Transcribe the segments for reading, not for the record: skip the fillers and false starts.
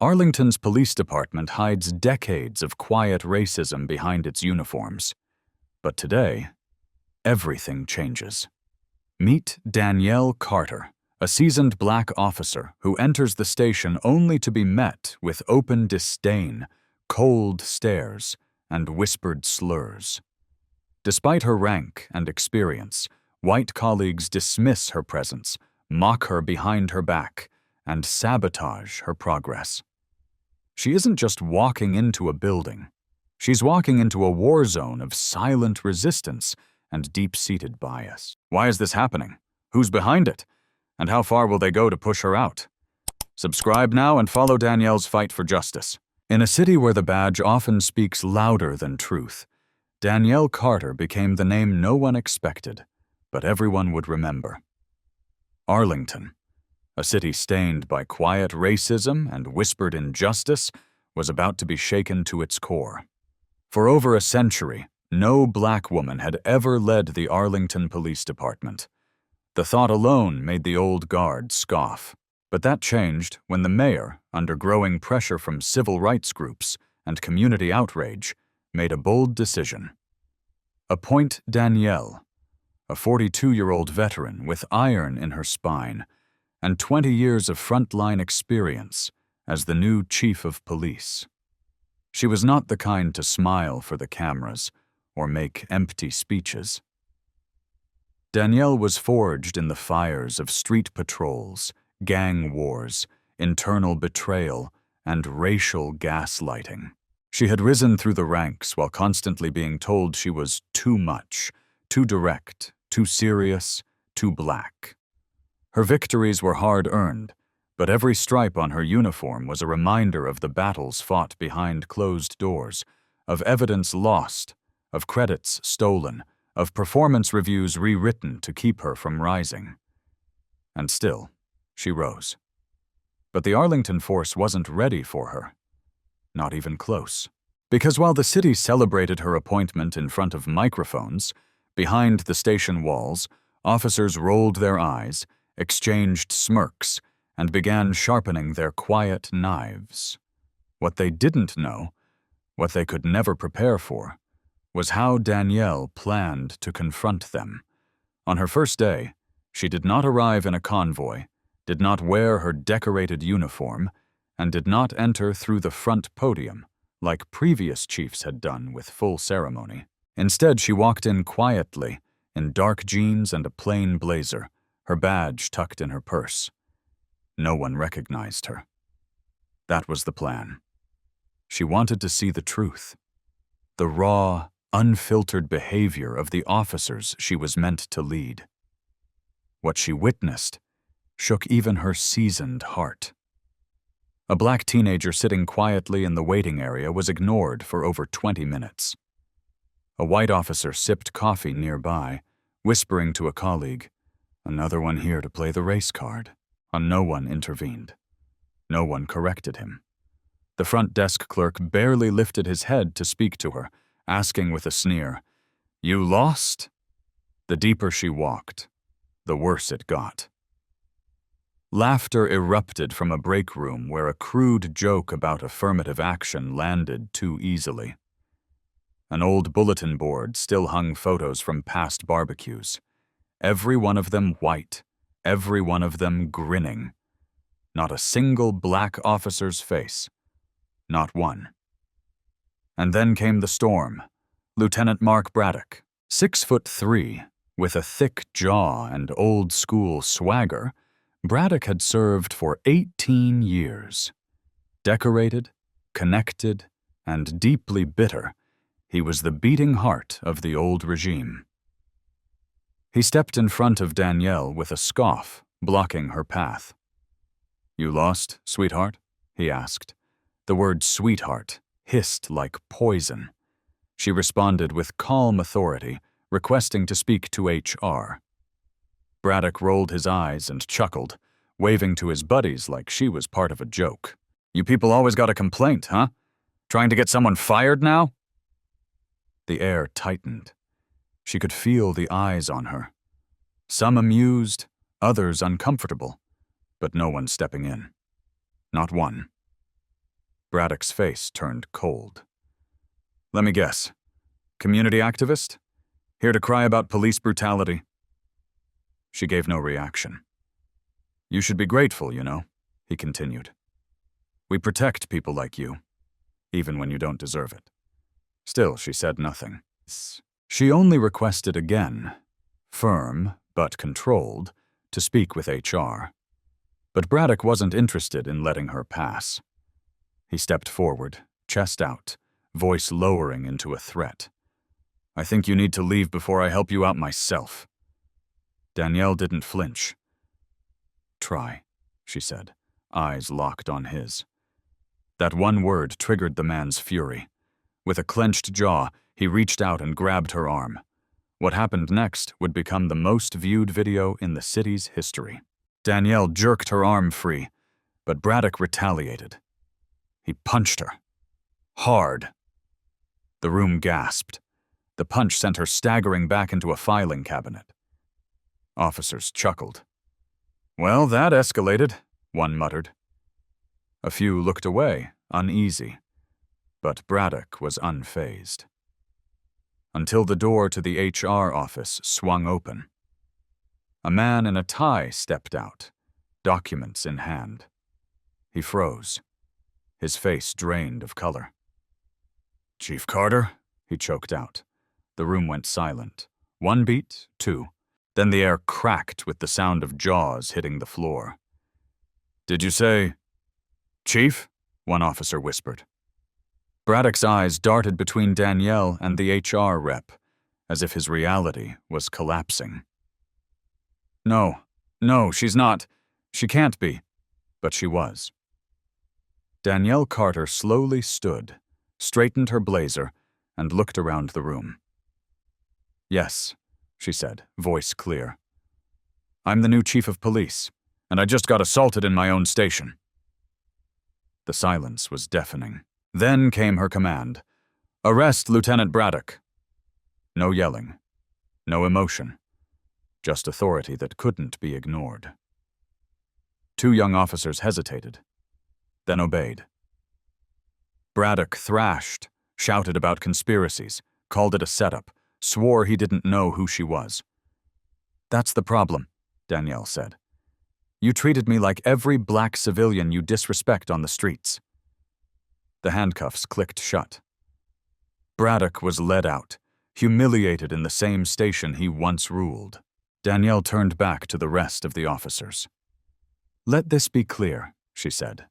Arlington's police department hides decades of quiet racism behind its uniforms. But today, everything changes. Meet Danielle Carter, a seasoned black officer who enters the station only to be met with open disdain, cold stares, and whispered slurs. Despite her rank and experience, white colleagues dismiss her presence, mock her behind her back, and sabotage her progress. She isn't just walking into a building. She's walking into a war zone of silent resistance and deep-seated bias. Why is this happening? Who's behind it? And how far will they go to push her out? Subscribe now and follow Danielle's fight for justice. In a city where the badge often speaks louder than truth, Danielle Carter became the name no one expected, but everyone would remember. Arlington, a city stained by quiet racism and whispered injustice, was about to be shaken to its core. For over a century, no black woman had ever led the Arlington Police Department. The thought alone made the old guard scoff. But that changed when the mayor, under growing pressure from civil rights groups and community outrage, made a bold decision. Appoint Danielle, a 42-year-old veteran with iron in her spine and 20 years of frontline experience, as the new chief of police. She was not the kind to smile for the cameras or make empty speeches. Danielle was forged in the fires of street patrols, gang wars, internal betrayal, and racial gaslighting. She had risen through the ranks while constantly being told she was too much, too direct, too serious, too black. Her victories were hard-earned, but every stripe on her uniform was a reminder of the battles fought behind closed doors, of evidence lost, of credits stolen, of performance reviews rewritten to keep her from rising. And still, she rose. But the Arlington force wasn't ready for her. Not even close. Because while the city celebrated her appointment in front of microphones, behind the station walls, officers rolled their eyes, exchanged smirks, and began sharpening their quiet knives. What they didn't know, what they could never prepare for, was how Danielle planned to confront them. On her first day, she did not arrive in a convoy, did not wear her decorated uniform, and did not enter through the front podium, like previous chiefs had done with full ceremony. Instead, she walked in quietly, in dark jeans and a plain blazer, her badge tucked in her purse. No one recognized her. That was the plan. She wanted to see the truth, the raw, unfiltered behavior of the officers she was meant to lead. What she witnessed shook even her seasoned heart. A black teenager sitting quietly in the waiting area was ignored for over 20 minutes. A white officer sipped coffee nearby, whispering to a colleague, "Another one here to play the race card." No one intervened. No one corrected him. The front desk clerk barely lifted his head to speak to her, asking with a sneer, "You lost?" The deeper she walked, the worse it got. Laughter erupted from a break room where a crude joke about affirmative action landed too easily. An old bulletin board still hung photos from past barbecues, every one of them white, every one of them grinning. Not a single black officer's face. Not one. And then came the storm. Lieutenant Mark Braddock, 6'3", with a thick jaw and old-school swagger, Braddock had served for 18 years. Decorated, connected, and deeply bitter, he was the beating heart of the old regime. He stepped in front of Danielle with a scoff, blocking her path. "You lost, sweetheart?" he asked. The word sweetheart hissed like poison. She responded with calm authority, requesting to speak to HR. Braddock rolled his eyes and chuckled, waving to his buddies like she was part of a joke. "You people always got a complaint, huh? Trying to get someone fired now?" The air tightened. She could feel the eyes on her. Some amused, others uncomfortable, but no one stepping in. Not one. Braddock's face turned cold. Let me guess. Community activist? Here to cry about police brutality? She gave no reaction. You should be grateful, you know, he continued. We protect people like you, even when you don't deserve it. Still, she said nothing. She only requested again, firm but controlled, to speak with HR. But Braddock wasn't interested in letting her pass. He stepped forward, chest out, voice lowering into a threat. I think you need to leave before I help you out myself. Danielle didn't flinch. Try, she said, eyes locked on his. That one word triggered the man's fury. With a clenched jaw, he reached out and grabbed her arm. What happened next would become the most viewed video in the city's history. Danielle jerked her arm free, but Braddock retaliated. He punched her. Hard. The room gasped. The punch sent her staggering back into a filing cabinet. Officers chuckled. Well, that escalated, one muttered. A few looked away, uneasy, but Braddock was unfazed. Until the door to the HR office swung open. A man in a tie stepped out, documents in hand. He froze, his face drained of color. Chief Carter, he choked out. The room went silent. One beat, two. Then the air cracked with the sound of jaws hitting the floor. Did you say, Chief? One officer whispered. Braddock's eyes darted between Danielle and the HR rep, as if his reality was collapsing. No, she's not. She can't be. But she was. Danielle Carter slowly stood, straightened her blazer, and looked around the room. Yes, she said, voice clear. I'm the new chief of police, and I just got assaulted in my own station. The silence was deafening. Then came her command. Arrest Lieutenant Braddock. No yelling, no emotion, just authority that couldn't be ignored. Two young officers hesitated, then obeyed. Braddock thrashed, shouted about conspiracies, called it a setup, swore he didn't know who she was. That's the problem, Danielle said. You treated me like every black civilian you disrespect on the streets. The handcuffs clicked shut. Braddock was led out, humiliated in the same station he once ruled. Danielle turned back to the rest of the officers. Let this be clear, she said.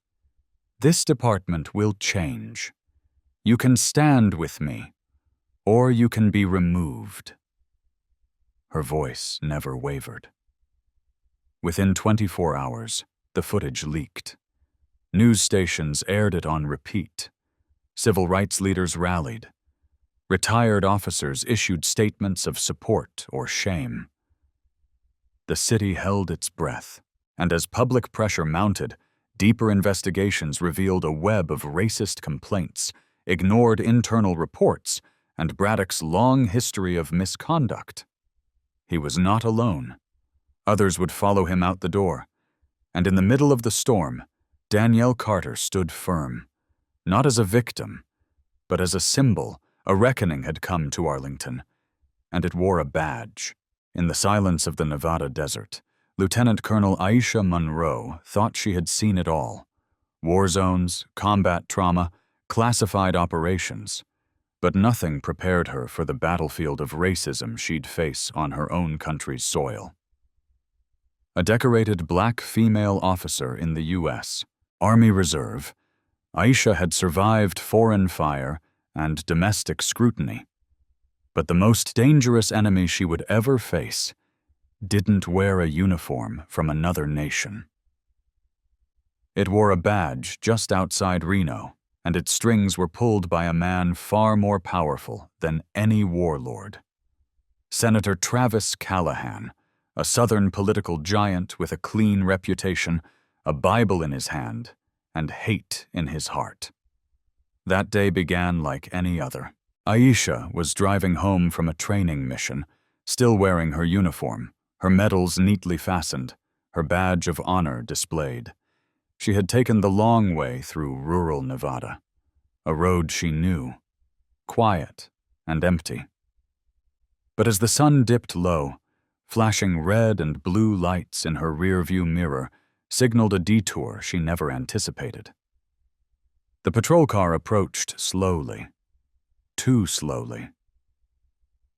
This department will change. You can stand with me, or you can be removed. Her voice never wavered. Within 24 hours, the footage leaked. News stations aired it on repeat. Civil rights leaders rallied. Retired officers issued statements of support or shame. The city held its breath, and as public pressure mounted, deeper investigations revealed a web of racist complaints, ignored internal reports, and Braddock's long history of misconduct. He was not alone. Others would follow him out the door, and in the middle of the storm, Danielle Carter stood firm, not as a victim, but as a symbol. A reckoning had come to Arlington, and it wore a badge. In the silence of the Nevada desert, Lieutenant Colonel Aisha Monroe thought she had seen it all. War zones, combat trauma, classified operations. But nothing prepared her for the battlefield of racism she'd face on her own country's soil. A decorated black female officer in the U.S. Army Reserve, Aisha had survived foreign fire and domestic scrutiny. But the most dangerous enemy she would ever face didn't wear a uniform from another nation. It wore a badge just outside Reno, and its strings were pulled by a man far more powerful than any warlord. Senator Travis Callahan, a Southern political giant with a clean reputation, a Bible in his hand, and hate in his heart. That day began like any other. Aisha was driving home from a training mission, still wearing her uniform, her medals neatly fastened, her badge of honor displayed. She had taken the long way through rural Nevada, a road she knew, quiet and empty. But as the sun dipped low, flashing red and blue lights in her rearview mirror signaled a detour she never anticipated. The patrol car approached slowly, too slowly.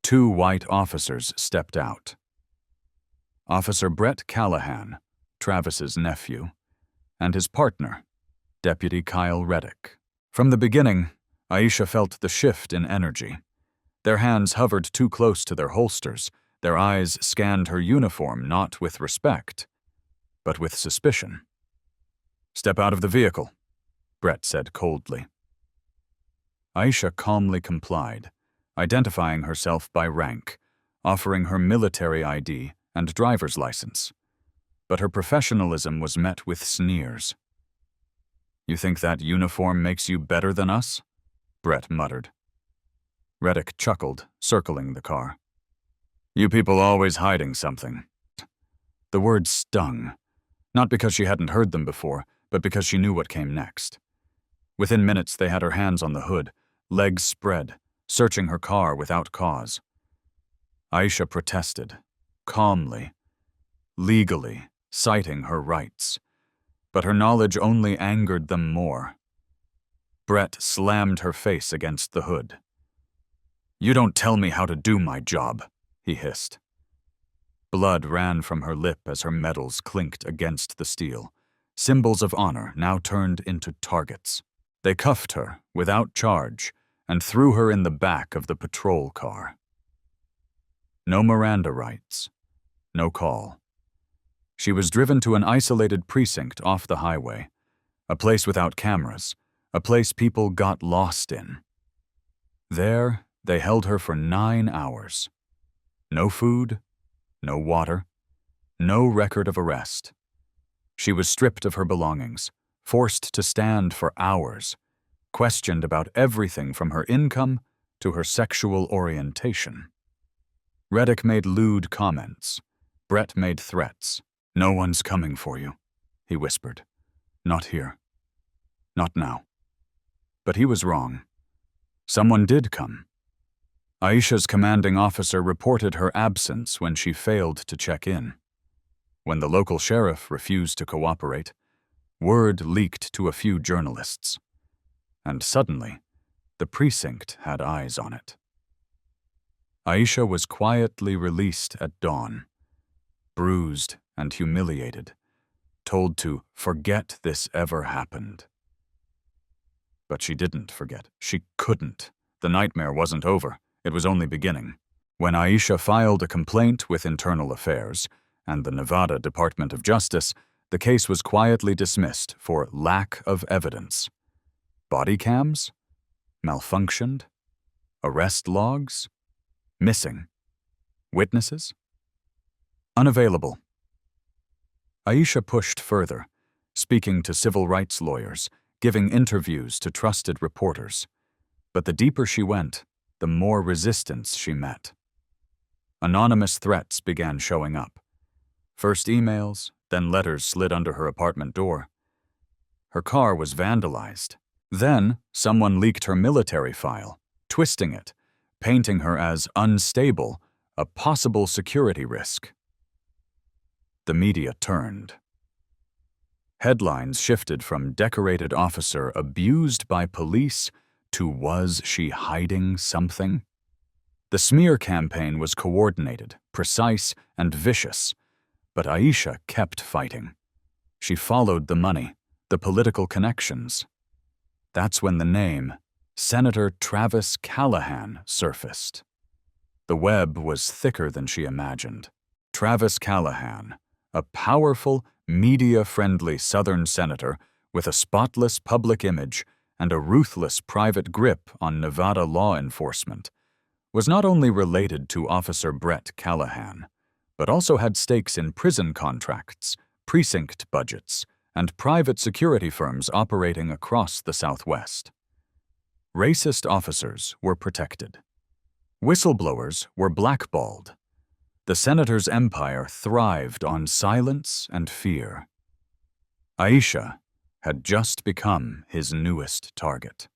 2 white officers stepped out. Officer Brett Callahan, Travis's nephew, and his partner, Deputy Kyle Reddick. From the beginning, Aisha felt the shift in energy. Their hands hovered too close to their holsters. Their eyes scanned her uniform not with respect, but with suspicion. "Step out of the vehicle," Brett said coldly. Aisha calmly complied, identifying herself by rank, offering her military ID and driver's license. But her professionalism was met with sneers. "You think that uniform makes you better than us?" Brett muttered. Reddick chuckled, circling the car. "You people always hiding something." The words stung, not because she hadn't heard them before, but because she knew what came next. Within minutes, they had her hands on the hood, legs spread, searching her car without cause. Aisha protested, calmly, legally, citing her rights. But her knowledge only angered them more. Brett slammed her face against the hood. "You don't tell me how to do my job," he hissed. Blood ran from her lip as her medals clinked against the steel, symbols of honor now turned into targets. They cuffed her without charge and threw her in the back of the patrol car. No Miranda rights, no call. She was driven to an isolated precinct off the highway, a place without cameras, a place people got lost in. There, they held her for 9 hours. No food, no water, no record of arrest. She was stripped of her belongings, forced to stand for hours, questioned about everything from her income to her sexual orientation. Reddick made lewd comments. Brett made threats. "No one's coming for you," he whispered. "Not here. Not now." But he was wrong. Someone did come. Aisha's commanding officer reported her absence when she failed to check in. When the local sheriff refused to cooperate, word leaked to a few journalists. And suddenly, the precinct had eyes on it. Aisha was quietly released at dawn, bruised and humiliated, told to forget this ever happened. But she didn't forget. She couldn't. The nightmare wasn't over. It was only beginning. When Aisha filed a complaint with Internal Affairs and the Nevada Department of Justice, the case was quietly dismissed for lack of evidence. Body cams? Malfunctioned? Arrest logs? Missing. Witnesses? Unavailable. Aisha pushed further, speaking to civil rights lawyers, giving interviews to trusted reporters. But the deeper she went, the more resistance she met. Anonymous threats began showing up. First emails, then letters slid under her apartment door. Her car was vandalized. Then someone leaked her military file, twisting it, painting her as unstable, a possible security risk. The media turned. Headlines shifted from decorated officer abused by police to was she hiding something? The smear campaign was coordinated, precise, and vicious, but Aisha kept fighting. She followed the money, the political connections. That's when the name, Senator Travis Callahan, surfaced. The web was thicker than she imagined. Travis Callahan, a powerful, media-friendly Southern senator with a spotless public image and a ruthless private grip on Nevada law enforcement, was not only related to Officer Brett Callahan, but also had stakes in prison contracts, precinct budgets, and private security firms operating across the Southwest. Racist officers were protected. Whistleblowers were blackballed. The senator's empire thrived on silence and fear. Aisha, had just become his newest target.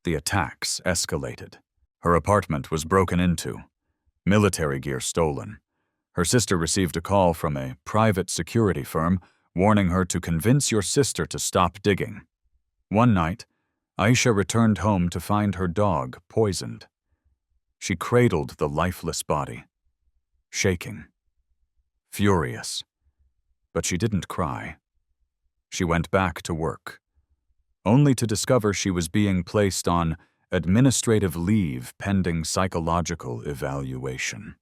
The attacks escalated. Her apartment was broken into, military gear stolen. Her sister received a call from a private security firm warning her to convince your sister to stop digging. One night, Aisha returned home to find her dog poisoned. She cradled the lifeless body, shaking, furious. But she didn't cry. She went back to work, only to discover she was being placed on administrative leave pending psychological evaluation.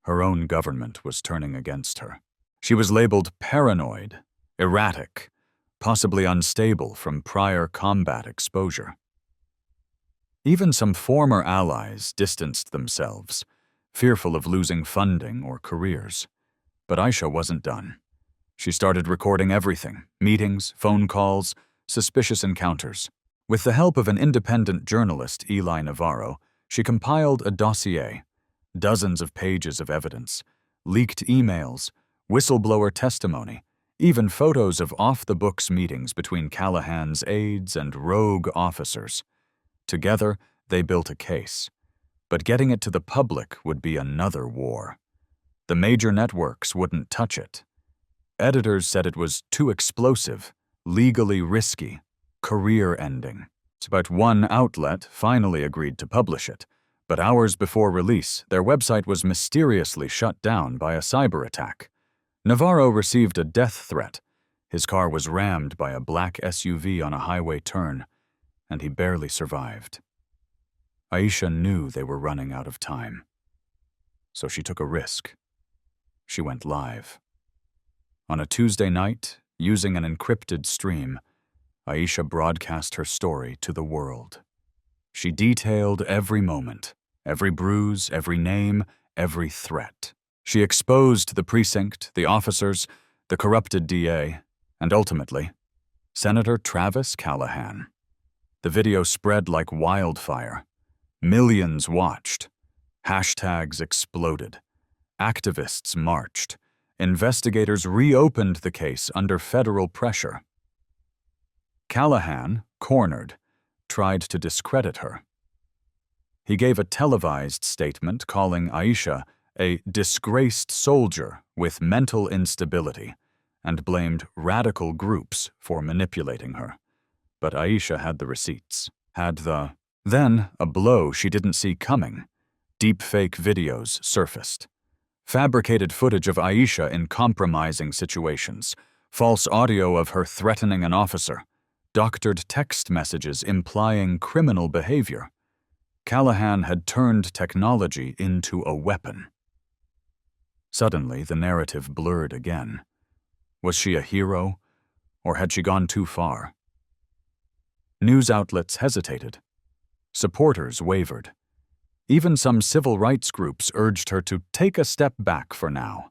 Her own government was turning against her. She was labeled paranoid, erratic, possibly unstable from prior combat exposure. Even some former allies distanced themselves, fearful of losing funding or careers. But Aisha wasn't done. She started recording everything: meetings, phone calls, suspicious encounters. With the help of an independent journalist, Eli Navarro, she compiled a dossier, dozens of pages of evidence, leaked emails, whistleblower testimony, even photos of off-the-books meetings between Callahan's aides and rogue officers. Together, they built a case. But getting it to the public would be another war. The major networks wouldn't touch it. Editors said it was too explosive, legally risky, career-ending. But one outlet finally agreed to publish it, but hours before release, their website was mysteriously shut down by a cyber attack. Navarro received a death threat. His car was rammed by a black SUV on a highway turn, and he barely survived. Aisha knew they were running out of time. So she took a risk. She went live. On a Tuesday night, using an encrypted stream, Aisha broadcast her story to the world. She detailed every moment, every bruise, every name, every threat. She exposed the precinct, the officers, the corrupted DA, and ultimately, Senator Travis Callahan. The video spread like wildfire. Millions watched. Hashtags exploded. Activists marched. Investigators reopened the case under federal pressure. Callahan, cornered, tried to discredit her. He gave a televised statement calling Aisha a disgraced soldier with mental instability and blamed radical groups for manipulating her. But Aisha had the receipts, Then, a blow she didn't see coming. Deepfake videos surfaced. Fabricated footage of Aisha in compromising situations, false audio of her threatening an officer, doctored text messages implying criminal behavior. Callahan had turned technology into a weapon. Suddenly, the narrative blurred again. Was she a hero, or had she gone too far? News outlets hesitated. Supporters wavered. Even some civil rights groups urged her to take a step back for now.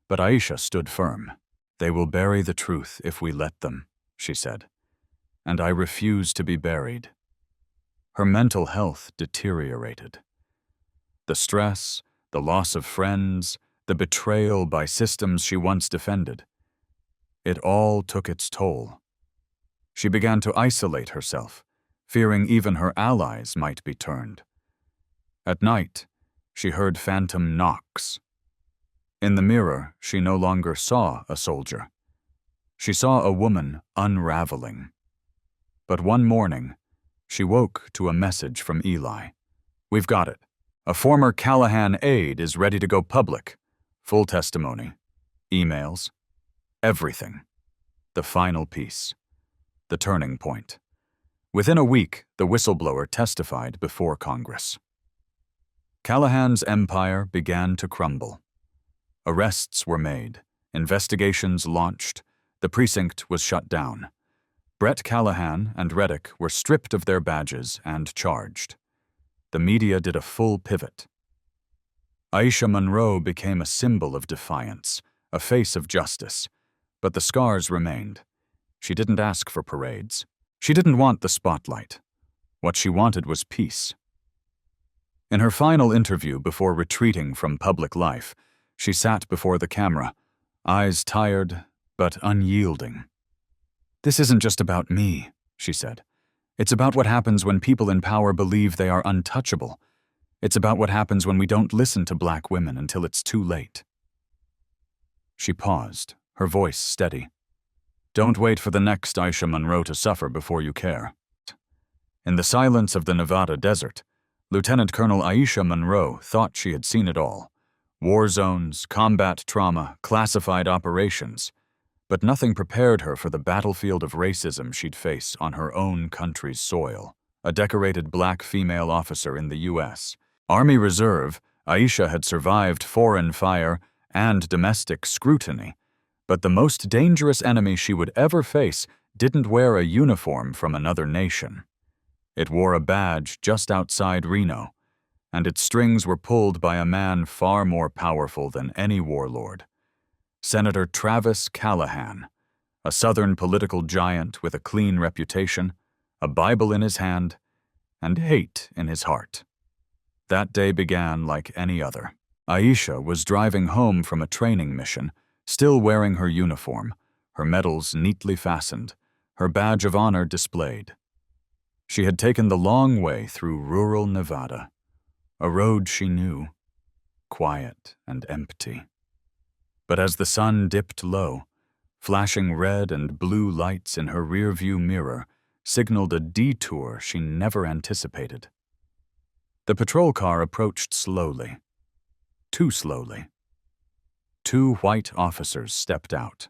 But Aisha stood firm. "They will bury the truth if we let them," she said. "And I refuse to be buried." Her mental health deteriorated. The stress, the loss of friends, the betrayal by systems she once defended. It all took its toll. She began to isolate herself, fearing even her allies might be turned. At night, she heard phantom knocks. In the mirror, she no longer saw a soldier. She saw a woman unraveling. But one morning, she woke to a message from Eli. "We've got it. A former Callahan aide is ready to go public. Full testimony. Emails. Everything. The final piece. The turning point." Within a week, the whistleblower testified before Congress. Callahan's empire began to crumble. Arrests were made, investigations launched, the precinct was shut down. Brett Callahan and Reddick were stripped of their badges and charged. The media did a full pivot. Aisha Monroe became a symbol of defiance, a face of justice, but the scars remained. She didn't ask for parades. She didn't want the spotlight. What she wanted was peace. In her final interview before retreating from public life, she sat before the camera, eyes tired but unyielding. "This isn't just about me," she said. "It's about what happens when people in power believe they are untouchable. It's about what happens when we don't listen to black women until it's too late." She paused, her voice steady. "Don't wait for the next Aisha Monroe to suffer before you care." In the silence of the Nevada desert, Lieutenant Colonel Aisha Monroe thought she had seen it all. War zones, combat trauma, classified operations. But nothing prepared her for the battlefield of racism she'd face on her own country's soil. A decorated black female officer in the U.S. Army Reserve, Aisha had survived foreign fire and domestic scrutiny. But the most dangerous enemy she would ever face didn't wear a uniform from another nation. It wore a badge just outside Reno, and its strings were pulled by a man far more powerful than any warlord. Senator Travis Callahan, a Southern political giant with a clean reputation, a Bible in his hand, and hate in his heart. That day began like any other. Aisha was driving home from a training mission, still wearing her uniform, her medals neatly fastened, her badge of honor displayed. She had taken the long way through rural Nevada, a road she knew, quiet and empty. But as the sun dipped low, flashing red and blue lights in her rearview mirror signaled a detour she never anticipated. The patrol car approached slowly, too slowly. 2 white officers stepped out.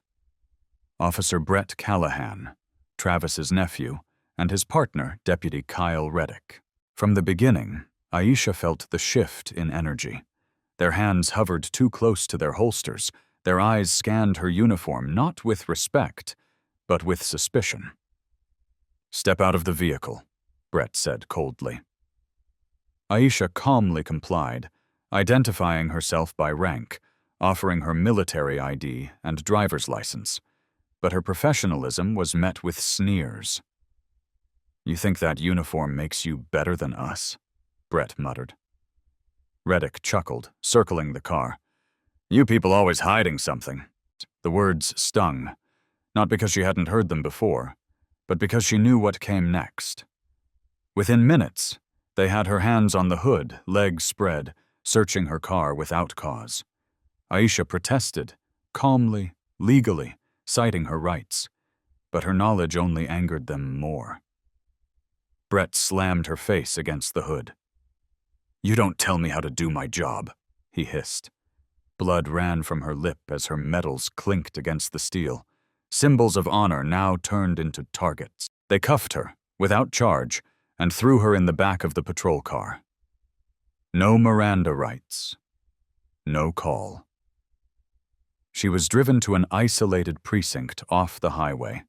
Officer Brett Callahan, Travis's nephew, and his partner, Deputy Kyle Reddick. From the beginning, Aisha felt the shift in energy. Their hands hovered too close to their holsters. Their eyes scanned her uniform not with respect, but with suspicion. "Step out of the vehicle," Brett said coldly. Aisha calmly complied, identifying herself by rank, offering her military ID and driver's license. But her professionalism was met with sneers. "You think that uniform makes you better than us?" Brett muttered. Reddick chuckled, circling the car. "You people always hiding something." The words stung, not because she hadn't heard them before, but because she knew what came next. Within minutes, they had her hands on the hood, legs spread, searching her car without cause. Aisha protested, calmly, legally, citing her rights, but her knowledge only angered them more. Brett slammed her face against the hood. "You don't tell me how to do my job," he hissed. Blood ran from her lip as her medals clinked against the steel. Symbols of honor now turned into targets. They cuffed her, without charge, and threw her in the back of the patrol car. No Miranda rights. No call. She was driven to an isolated precinct off the highway,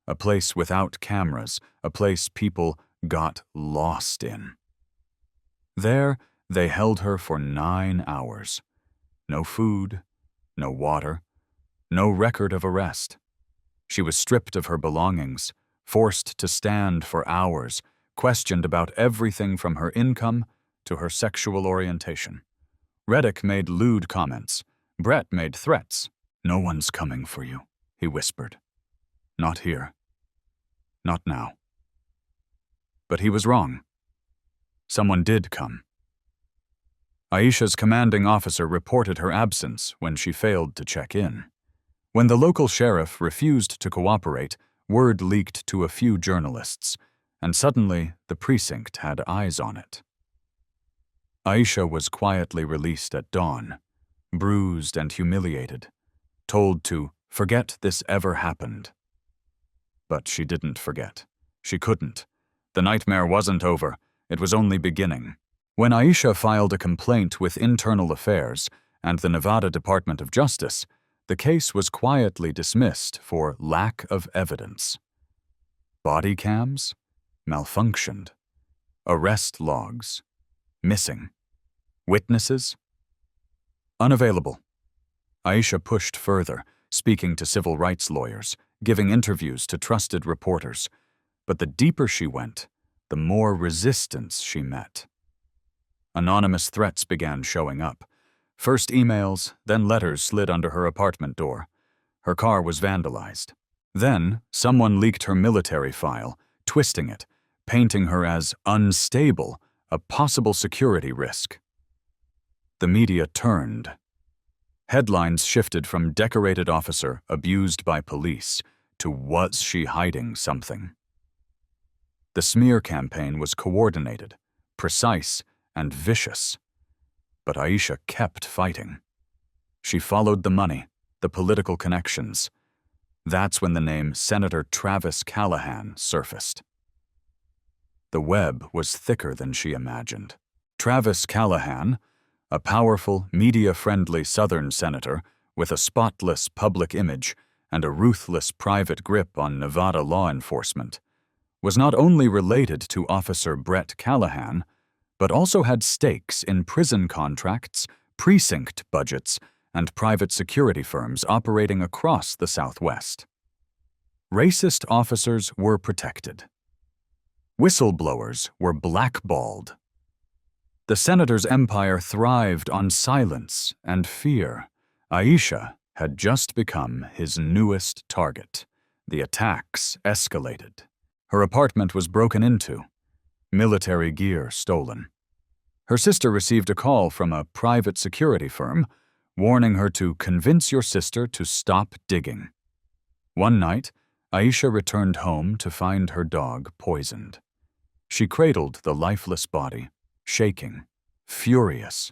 a place without cameras, a place people got lost in. There, they held her for 9 hours. No food, no water, no record of arrest. She was stripped of her belongings, forced to stand for hours, questioned about everything from her income to her sexual orientation. Reddick made lewd comments. Brett made threats. "No one's coming for you," he whispered. "Not here. Not now." But he was wrong. Someone did come. Aisha's commanding officer reported her absence when she failed to check in. When the local sheriff refused to cooperate, word leaked to a few journalists, and suddenly the precinct had eyes on it. Aisha was quietly released at dawn, bruised and humiliated, told to forget this ever happened. But she didn't forget. She couldn't. The nightmare wasn't over. It was only beginning. When Aisha filed a complaint with Internal Affairs and the Nevada Department of Justice, the case was quietly dismissed for lack of evidence. Body cams? Malfunctioned. Arrest logs? Missing. Witnesses? Unavailable. Aisha pushed further, speaking to civil rights lawyers, giving interviews to trusted reporters. But the deeper she went, the more resistance she met. Anonymous threats began showing up. First emails, then letters slid under her apartment door. Her car was vandalized. Then, someone leaked her military file, twisting it, painting her as unstable, a possible security risk. The media turned. Headlines shifted from decorated officer abused by police to was she hiding something? The smear campaign was coordinated, precise, and vicious. But Aisha kept fighting. She followed the money, the political connections. That's when the name Senator Travis Callahan surfaced. The web was thicker than she imagined. Travis Callahan, a powerful, media-friendly Southern senator with a spotless public image and a ruthless private grip on Nevada law enforcement, was not only related to Officer Brett Callahan, but also had stakes in prison contracts, precinct budgets, and private security firms operating across the Southwest. Racist officers were protected. Whistleblowers were blackballed. The senator's empire thrived on silence and fear. Aisha had just become his newest target. The attacks escalated. Her apartment was broken into, military gear stolen. Her sister received a call from a private security firm warning her to convince your sister to stop digging. One night, Aisha returned home to find her dog poisoned. She cradled the lifeless body, shaking, furious,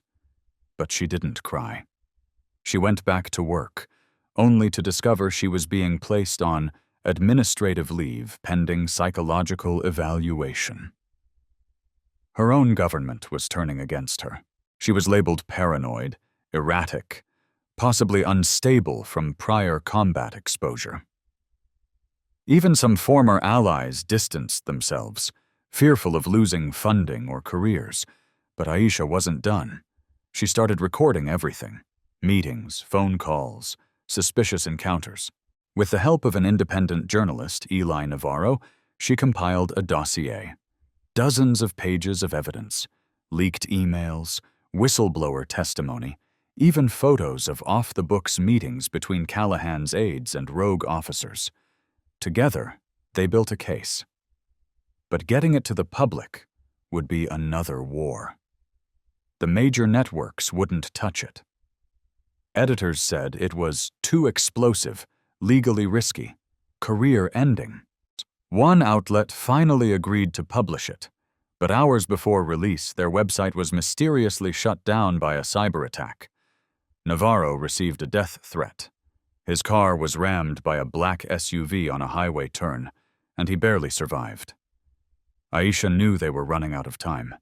but she didn't cry. She went back to work, only to discover she was being placed on administrative leave pending psychological evaluation. Her own government was turning against her. She was labeled paranoid, erratic, possibly unstable from prior combat exposure. Even some former allies distanced themselves, fearful of losing funding or careers. But Aisha wasn't done. She started recording everything: meetings, phone calls, suspicious encounters. With the help of an independent journalist, Eli Navarro, she compiled a dossier. Dozens of pages of evidence, leaked emails, whistleblower testimony, even photos of off-the-books meetings between Callahan's aides and rogue officers. Together, they built a case. But getting it to the public would be another war. The major networks wouldn't touch it. Editors said it was too explosive, legally risky, career-ending. One outlet finally agreed to publish it, but hours before release, their website was mysteriously shut down by a cyber attack. Navarro received a death threat. His car was rammed by a black SUV on a highway turn, and he barely survived. Aisha knew they were running out of time,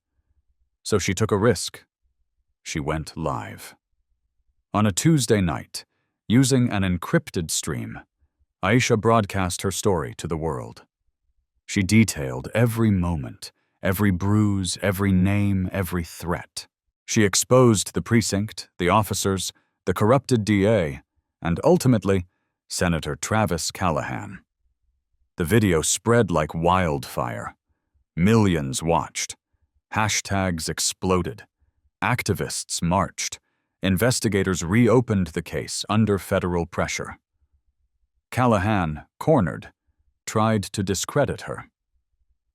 so she took a risk. She went live. On a Tuesday night, using an encrypted stream, Aisha broadcast her story to the world. She detailed every moment, every bruise, every name, every threat. She exposed the precinct, the officers, the corrupted DA, and ultimately, Senator Travis Callahan. The video spread like wildfire. Millions watched. Hashtags exploded. Activists marched. Investigators reopened the case under federal pressure. Callahan, cornered, tried to discredit her.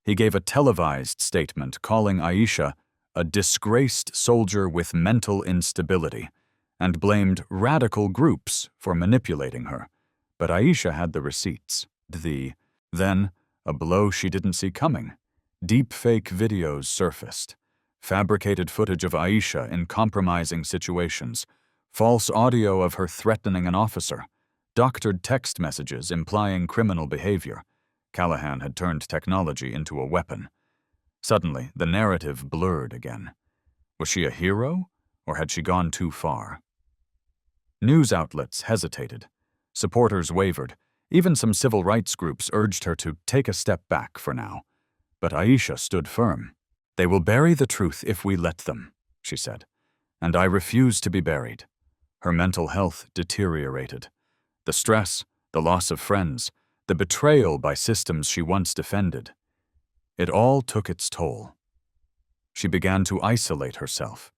He gave a televised statement calling Aisha a disgraced soldier with mental instability and blamed radical groups for manipulating her. But Aisha had the receipts. Then, a blow she didn't see coming. Deepfake videos surfaced. Fabricated footage of Aisha in compromising situations. False audio of her threatening an officer. Doctored text messages implying criminal behavior. Callahan had turned technology into a weapon. Suddenly, the narrative blurred again. Was she a hero, or had she gone too far? News outlets hesitated. Supporters wavered. Even some civil rights groups urged her to take a step back for now. But Aisha stood firm. "They will bury the truth if we let them," she said. "And I refuse to be buried." Her mental health deteriorated. The stress, the loss of friends, the betrayal by systems she once defended. It all took its toll. She began to isolate herself,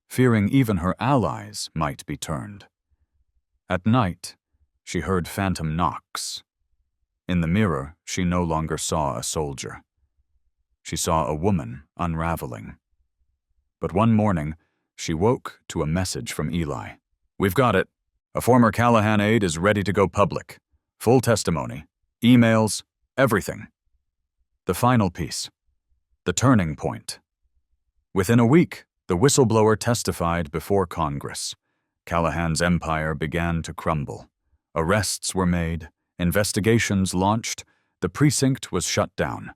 fearing even her allies might be turned. At night, she heard phantom knocks. In the mirror, she no longer saw a soldier. She saw a woman unraveling. But one morning, she woke to a message from Eli. "We've got it. A former Callahan aide is ready to go public. Full testimony, emails, everything." The final piece. The turning point. Within a week, the whistleblower testified before Congress. Callahan's empire began to crumble. Arrests were made, investigations launched, the precinct was shut down.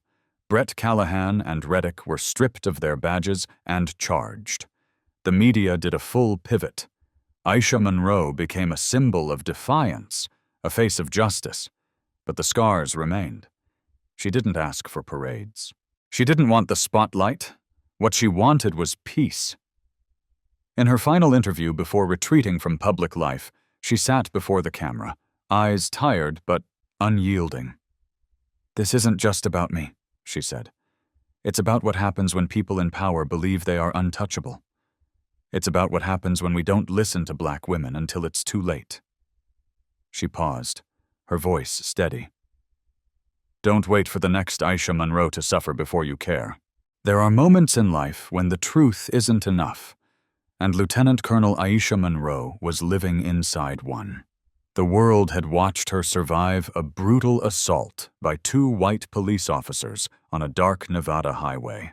Brett Callahan and Reddick were stripped of their badges and charged. The media did a full pivot. Aisha Monroe became a symbol of defiance, a face of justice, but the scars remained. She didn't ask for parades. She didn't want the spotlight. What she wanted was peace. In her final interview before retreating from public life, she sat before the camera, eyes tired but unyielding. "This isn't just about me," she said. "It's about what happens when people in power believe they are untouchable. It's about what happens when we don't listen to black women until it's too late." She paused, her voice steady. "Don't wait for the next Aisha Monroe to suffer before you care. There are moments in life when the truth isn't enough, and Lieutenant Colonel Aisha Monroe was living inside one. The world had watched her survive a brutal assault by 2 white police officers on a dark Nevada highway.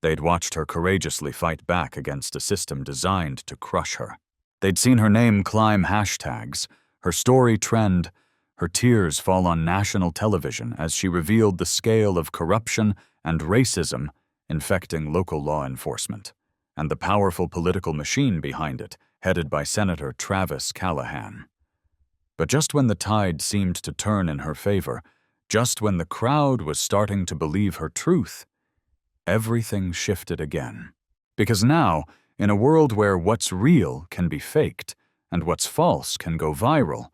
They'd watched her courageously fight back against a system designed to crush her. They'd seen her name climb hashtags, her story trend, her tears fall on national television as she revealed the scale of corruption and racism infecting local law enforcement, and the powerful political machine behind it, headed by Senator Travis Callahan. But just when the tide seemed to turn in her favor, just when the crowd was starting to believe her truth, everything shifted again. Because now, in a world where what's real can be faked and what's false can go viral,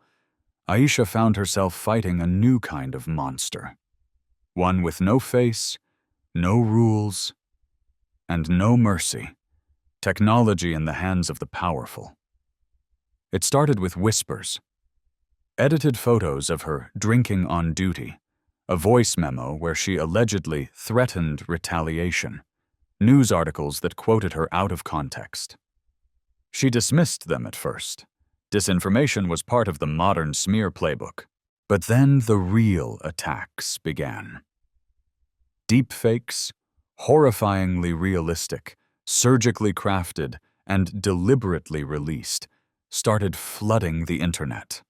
Aisha found herself fighting a new kind of monster. One with no face, no rules, and no mercy. Technology in the hands of the powerful. It started with whispers. Edited photos of her drinking on duty, a voice memo where she allegedly threatened retaliation, news articles that quoted her out of context. She dismissed them at first. Disinformation was part of the modern smear playbook. But then the real attacks began. Deepfakes, horrifyingly realistic, surgically crafted, and deliberately released, started flooding the internet.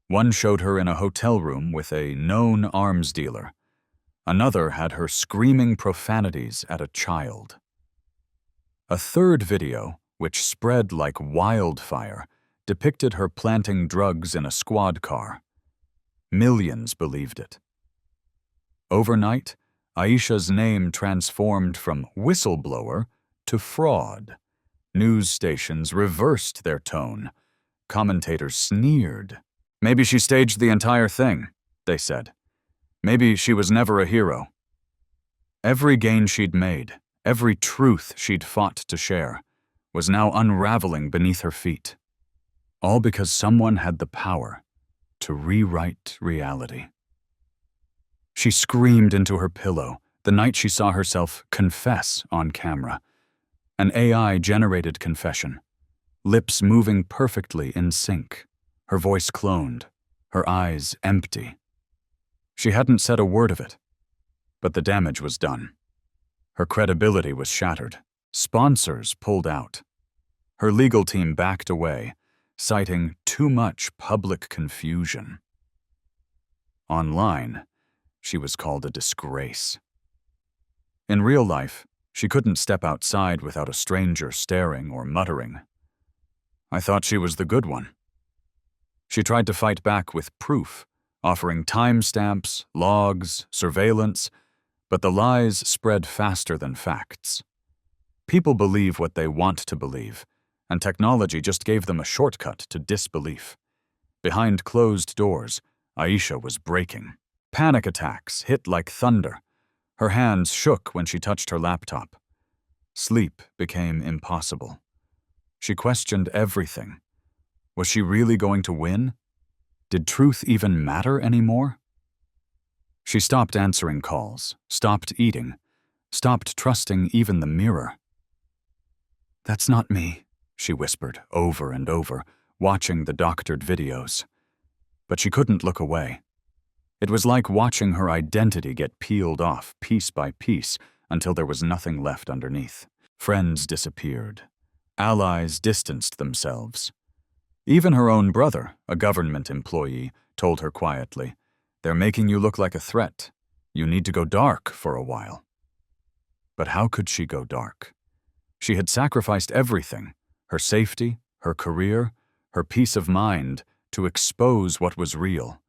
One showed her in a hotel room with a known arms dealer. Another had her screaming profanities at a child. A third video, which spread like wildfire, depicted her planting drugs in a squad car. Millions believed it. Overnight, Aisha's name transformed from whistleblower to fraud. News stations reversed their tone. Commentators sneered. Maybe she staged the entire thing, they said. Maybe she was never a hero. Every gain she'd made, every truth she'd fought to share, was now unraveling beneath her feet. All because someone had the power to rewrite reality. She screamed into her pillow the night she saw herself confess on camera. An AI-generated confession, lips moving perfectly in sync, her voice cloned, her eyes empty. She hadn't said a word of it, but the damage was done. Her credibility was shattered. Sponsors pulled out. Her legal team backed away, citing too much public confusion. Online, she was called a disgrace. In real life, she couldn't step outside without a stranger staring or muttering, "I thought she was the good one." She tried to fight back with proof, offering timestamps, logs, surveillance, but the lies spread faster than facts. People believe what they want to believe, and technology just gave them a shortcut to disbelief. Behind closed doors, Aisha was breaking. Panic attacks hit like thunder. Her hands shook when she touched her laptop. Sleep became impossible. She questioned everything. Was she really going to win? Did truth even matter anymore? She stopped answering calls, stopped eating, stopped trusting even the mirror. "That's not me," she whispered over and over, watching the doctored videos. But she couldn't look away. It was like watching her identity get peeled off piece by piece until there was nothing left underneath. Friends disappeared. Allies distanced themselves. Even her own brother, a government employee, told her quietly, "They're making you look like a threat. You need to go dark for a while." But how could she go dark? She had sacrificed everything, her safety, her career, her peace of mind, to expose what was real.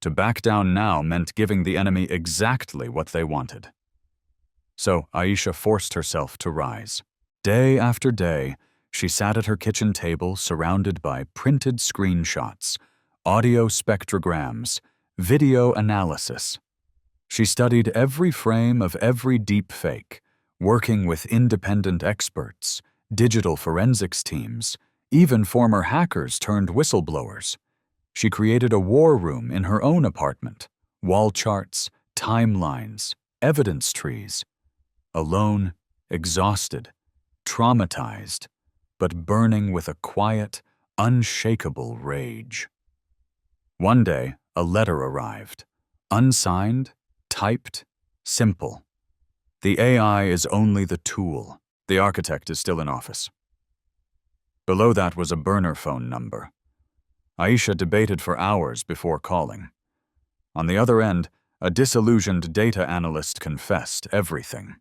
To back down now meant giving the enemy exactly what they wanted. So Aisha forced herself to rise. Day after day, she sat at her kitchen table surrounded by printed screenshots, audio spectrograms, video analysis. She studied every frame of every deepfake, working with independent experts, digital forensics teams, even former hackers turned whistleblowers. She created a war room in her own apartment, wall charts, timelines, evidence trees. Alone, exhausted, traumatized, but burning with a quiet, unshakable rage. One day, a letter arrived, unsigned, typed, simple. "The AI is only the tool. The architect is still in office." Below that was a burner phone number. Aisha debated for hours before calling. On the other end, a disillusioned data analyst confessed everything.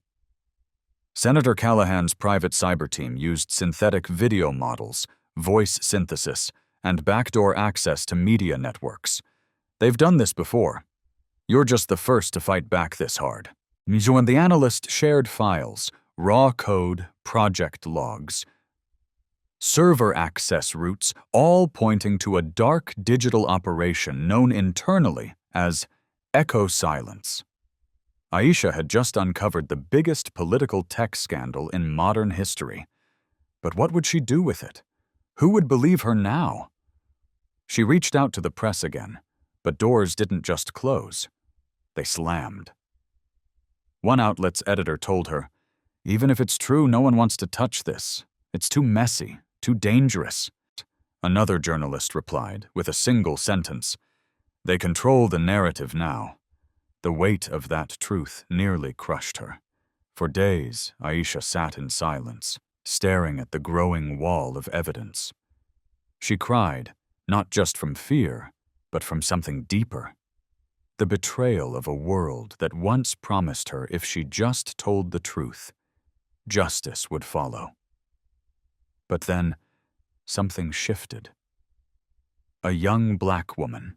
Senator Callahan's private cyber team used synthetic video models, voice synthesis, and backdoor access to media networks. They've done this before. You're just the first to fight back this hard. When the analyst shared files, raw code, project logs, server access routes, all pointing to a dark digital operation known internally as echo silence. Aisha had just uncovered the biggest political tech scandal in modern history. But what would she do with it? Who would believe her now? She reached out to the press again, but doors didn't just close. They slammed. One outlet's editor told her, "Even if it's true, no one wants to touch this. It's too messy, too dangerous." Another journalist replied with a single sentence, "They control the narrative now." The weight of that truth nearly crushed her. For days, Aisha sat in silence, staring at the growing wall of evidence. She cried, not just from fear, but from something deeper. The betrayal of a world that once promised her if she just told the truth, justice would follow. But then, something shifted. A young black woman,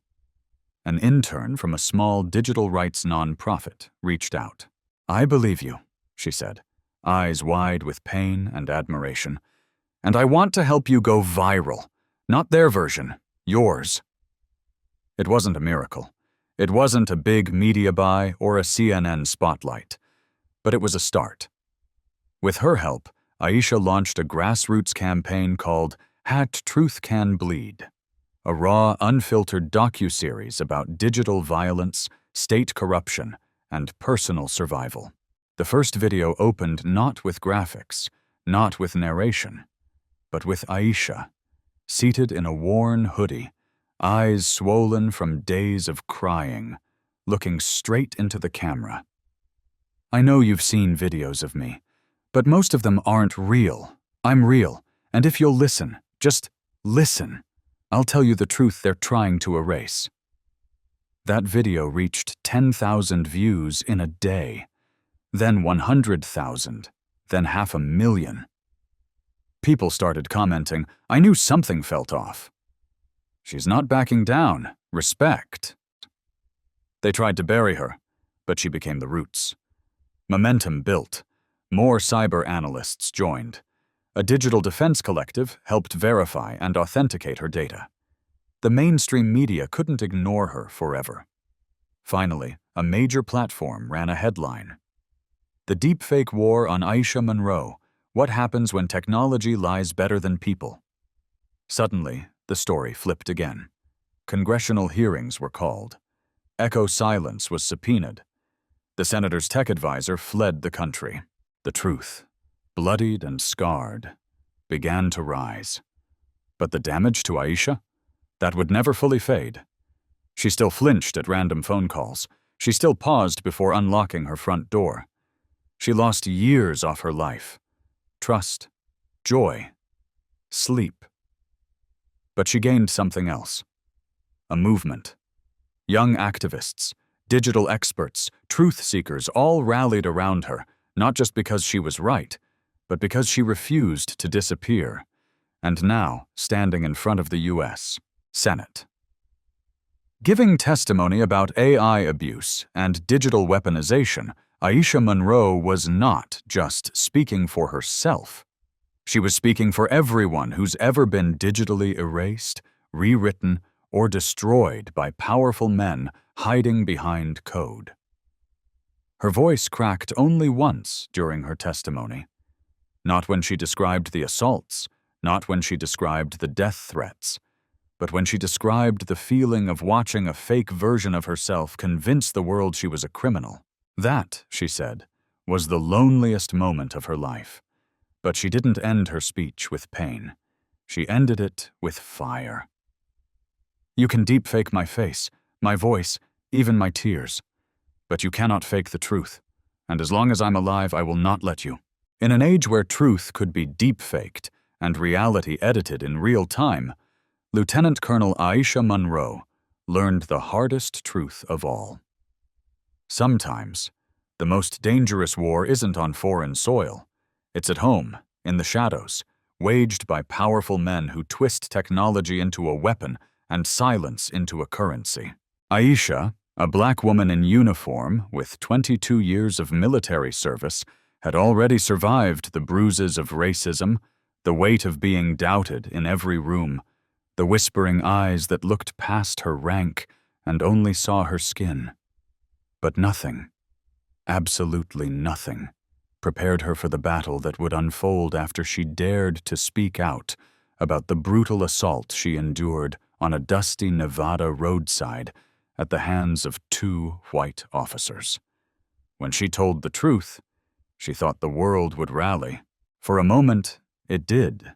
an intern from a small digital rights nonprofit, reached out. "I believe you," she said, eyes wide with pain and admiration. "And I want to help you go viral. Not their version, yours." It wasn't a miracle. It wasn't a big media buy or a CNN spotlight. But it was a start. With her help, Aisha launched a grassroots campaign called Truth Can Bleed, a raw, unfiltered docuseries about digital violence, state corruption, and personal survival. The first video opened not with graphics, not with narration, but with Aisha, seated in a worn hoodie, eyes swollen from days of crying, looking straight into the camera. "I know you've seen videos of me, but most of them aren't real. I'm real, and if you'll listen, just listen, I'll tell you the truth they're trying to erase." That video reached 10,000 views in a day, then 100,000, then 500,000. People started commenting, "I knew something felt off. She's not backing down. Respect." They tried to bury her, but she became the roots. Momentum built. More cyber analysts joined. A digital defense collective helped verify and authenticate her data. The mainstream media couldn't ignore her forever. Finally, a major platform ran a headline. "The deepfake war on Aisha Monroe. What happens when technology lies better than people?" Suddenly, the story flipped again. Congressional hearings were called. Echo silence was subpoenaed. The senator's tech advisor fled the country. The truth, bloodied and scarred, began to rise. But the damage to Aisha? That would never fully fade. She still flinched at random phone calls. She still paused before unlocking her front door. She lost years off her life. Trust, joy, sleep. But she gained something else. A movement. Young activists, digital experts, truth seekers all rallied around her, not just because she was right, but because she refused to disappear. And now, standing in front of the U.S. Senate. Giving testimony about AI abuse and digital weaponization, Aisha Monroe was not just speaking for herself. She was speaking for everyone who's ever been digitally erased, rewritten, or destroyed by powerful men hiding behind code. Her voice cracked only once during her testimony. Not when she described the assaults, not when she described the death threats, but when she described the feeling of watching a fake version of herself convince the world she was a criminal. That, she said, was the loneliest moment of her life. But she didn't end her speech with pain. She ended it with fire. You can deepfake my face, my voice, even my tears. But you cannot fake the truth. And as long as I'm alive, I will not let you. In an age where truth could be deepfaked and reality edited in real time, Lieutenant Colonel Aisha Monroe learned the hardest truth of all. Sometimes, the most dangerous war isn't on foreign soil. It's at home, in the shadows, waged by powerful men who twist technology into a weapon and silence into a currency. Aisha, a black woman in uniform with 22 years of military service, had already survived the bruises of racism, the weight of being doubted in every room, the whispering eyes that looked past her rank and only saw her skin. But nothing, absolutely nothing, prepared her for the battle that would unfold after she dared to speak out about the brutal assault she endured on a dusty Nevada roadside at the hands of 2 white officers. When she told the truth, she thought the world would rally. For a moment, it did.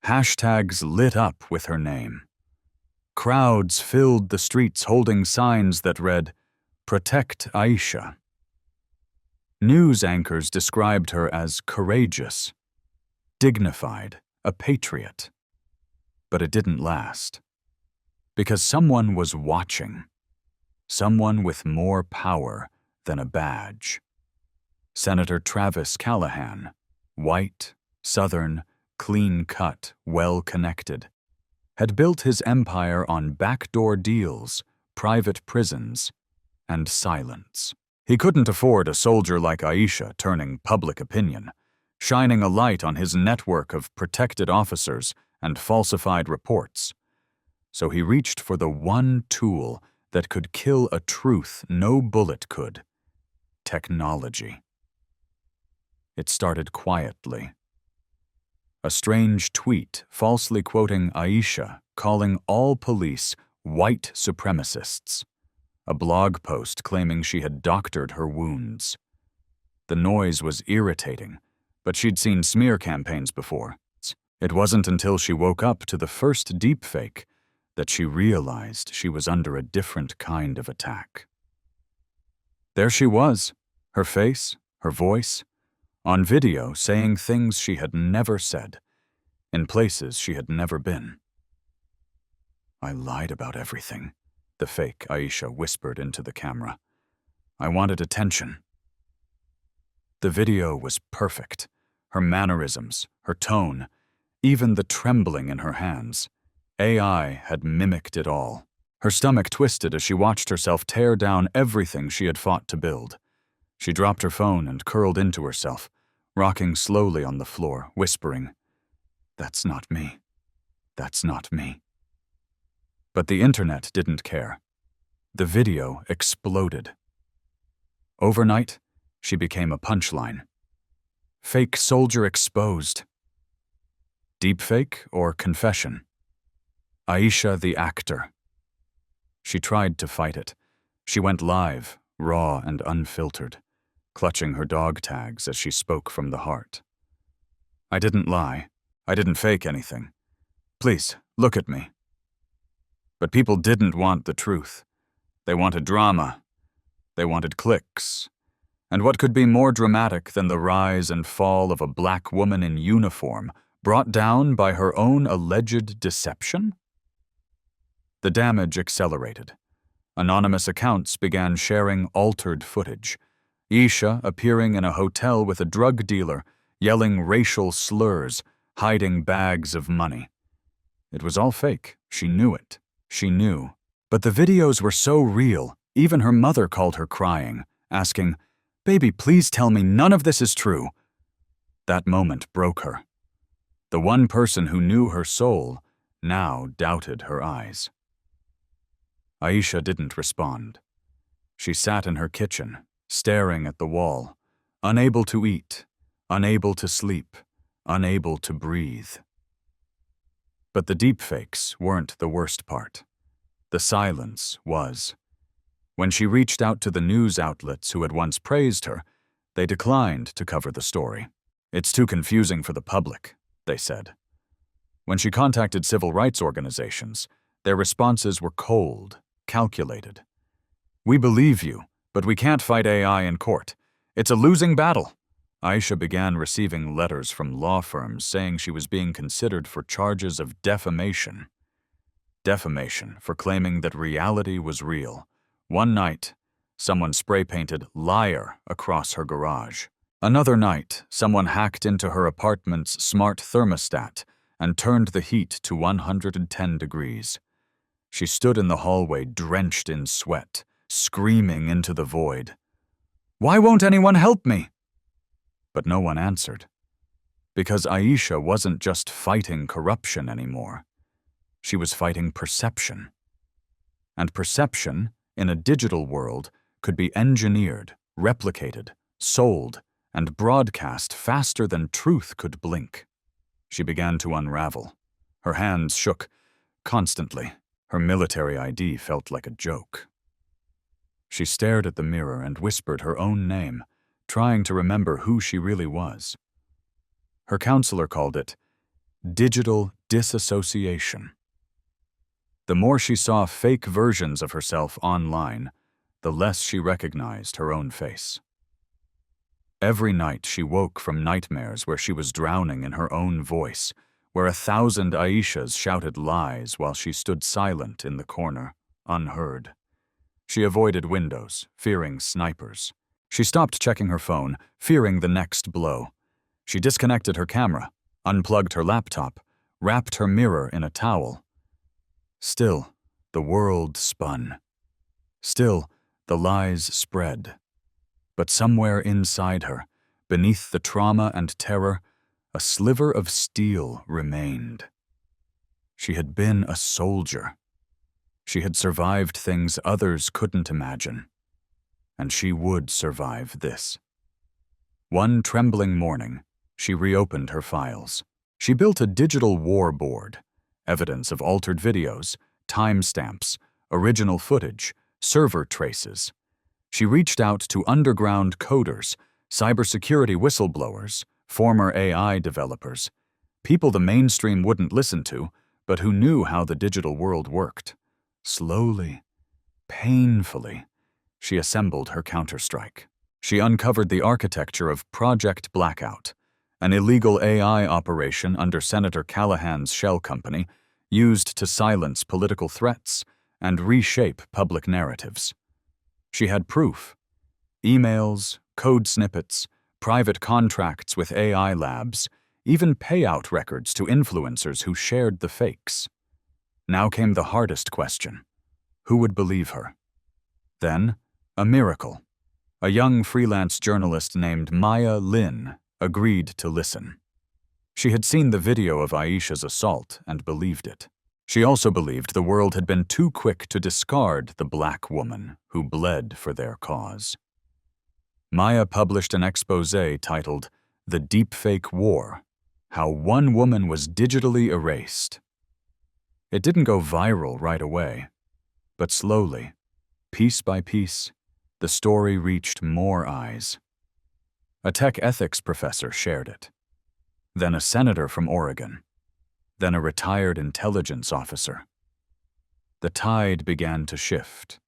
Hashtags lit up with her name. Crowds filled the streets holding signs that read, "Protect Aisha." News anchors described her as courageous, dignified, a patriot. But it didn't last. Because someone was watching. Someone with more power than a badge. Senator Travis Callahan, white, Southern, clean-cut, well-connected, had built his empire on backdoor deals, private prisons, and silence. He couldn't afford a soldier like Aisha turning public opinion, shining a light on his network of protected officers and falsified reports. So he reached for the one tool that could kill a truth no bullet could: technology. It started quietly. A strange tweet falsely quoting Aisha, calling all police white supremacists. A blog post claiming she had doctored her wounds. The noise was irritating, but she'd seen smear campaigns before. It wasn't until she woke up to the first deepfake that she realized she was under a different kind of attack. There she was, her face, her voice, on video saying things she had never said, in places she had never been. "I lied about everything," the fake Aisha whispered into the camera. "I wanted attention." The video was perfect. Her mannerisms, her tone, even the trembling in her hands. AI had mimicked it all. Her stomach twisted as she watched herself tear down everything she had fought to build. She dropped her phone and curled into herself, rocking slowly on the floor, whispering, "That's not me. That's not me." But the internet didn't care. The video exploded. Overnight, she became a punchline. Fake soldier exposed. Deepfake or confession? Aisha the actor, She tried to fight it. She went live, raw and unfiltered, clutching her dog tags as she spoke from the heart. I didn't lie. I didn't fake anything. Please, look at me. But people didn't want the truth. They wanted drama. They wanted clicks. And what could be more dramatic than the rise and fall of a black woman in uniform, brought down by her own alleged deception? The damage accelerated. Anonymous accounts began sharing altered footage. Aisha appearing in a hotel with a drug dealer, yelling racial slurs, hiding bags of money. It was all fake. She knew it. She knew. But the videos were so real, even her mother called her crying, asking, "Baby, please tell me none of this is true." That moment broke her. The one person who knew her soul now doubted her eyes. Aisha didn't respond. She sat in her kitchen, staring at the wall, unable to eat, unable to sleep, unable to breathe. But the deepfakes weren't the worst part. The silence was. When she reached out to the news outlets who had once praised her, they declined to cover the story. "It's too confusing for the public," they said. When she contacted civil rights organizations, their responses were cold, calculated. "We believe you, but we can't fight AI in court. It's a losing battle." Aisha began receiving letters from law firms saying she was being considered for charges of defamation. Defamation for claiming that reality was real. One night, someone spray-painted "liar" across her garage. Another night, someone hacked into her apartment's smart thermostat and turned the heat to 110 degrees. She stood in the hallway drenched in sweat, screaming into the void. "Why won't anyone help me?" But no one answered. Because Aisha wasn't just fighting corruption anymore. She was fighting perception. And perception, in a digital world, could be engineered, replicated, sold, and broadcast faster than truth could blink. She began to unravel. Her hands shook constantly. Her military ID felt like a joke. She stared at the mirror and whispered her own name, trying to remember who she really was. Her counselor called it digital disassociation. The more she saw fake versions of herself online, the less she recognized her own face. Every night she woke from nightmares where she was drowning in her own voice, where 1,000 Aishas shouted lies while she stood silent in the corner, unheard. She avoided windows, fearing snipers. She stopped checking her phone, fearing the next blow. She disconnected her camera, unplugged her laptop, wrapped her mirror in a towel. Still, the world spun. Still, the lies spread. But somewhere inside her, beneath the trauma and terror, a sliver of steel remained. She had been a soldier. She had survived things others couldn't imagine. And she would survive this. One trembling morning, she reopened her files. She built a digital war board, evidence of altered videos, timestamps, original footage, server traces. She reached out to underground coders, cybersecurity whistleblowers, former AI developers, people the mainstream wouldn't listen to, but who knew how the digital world worked. Slowly, painfully, she assembled her counterstrike. She uncovered the architecture of Project Blackout, an illegal AI operation under Senator Callahan's shell company used to silence political threats and reshape public narratives. She had proof: emails, code snippets, private contracts with AI labs, even payout records to influencers who shared the fakes. Now came the hardest question: who would believe her? Then, a miracle. A young freelance journalist named Maya Lin agreed to listen. She had seen the video of Aisha's assault and believed it. She also believed the world had been too quick to discard the black woman who bled for their cause. Maya published an exposé titled "The Deepfake War: How One Woman Was Digitally Erased." It didn't go viral right away, But slowly, piece by piece, the story reached more eyes. A tech ethics professor shared it. Then a senator from Oregon. Then a retired intelligence officer. The tide began to shift.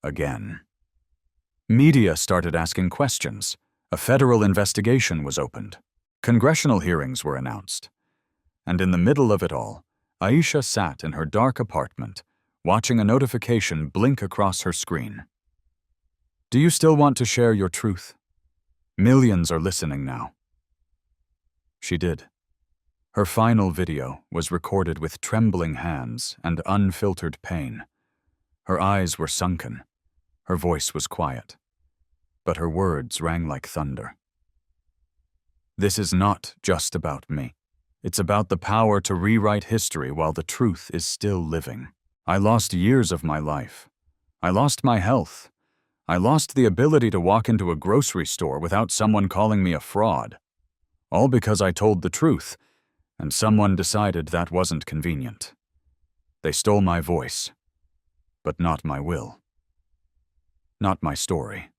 Again. Media started asking questions. A federal investigation was opened. Congressional hearings were announced. And in the middle of it all, Aisha sat in her dark apartment, watching a notification blink across her screen. Do you still want to share your truth? Millions are listening now. She did. Her final video was recorded with trembling hands and unfiltered pain. Her eyes were sunken. Her voice was quiet. But her words rang like thunder. This is not just about me. It's about the power to rewrite history while the truth is still living. I lost years of my life. I lost my health. I lost the ability to walk into a grocery store without someone calling me a fraud. All because I told the truth, and someone decided that wasn't convenient. They stole my voice, but not my will. Not my story.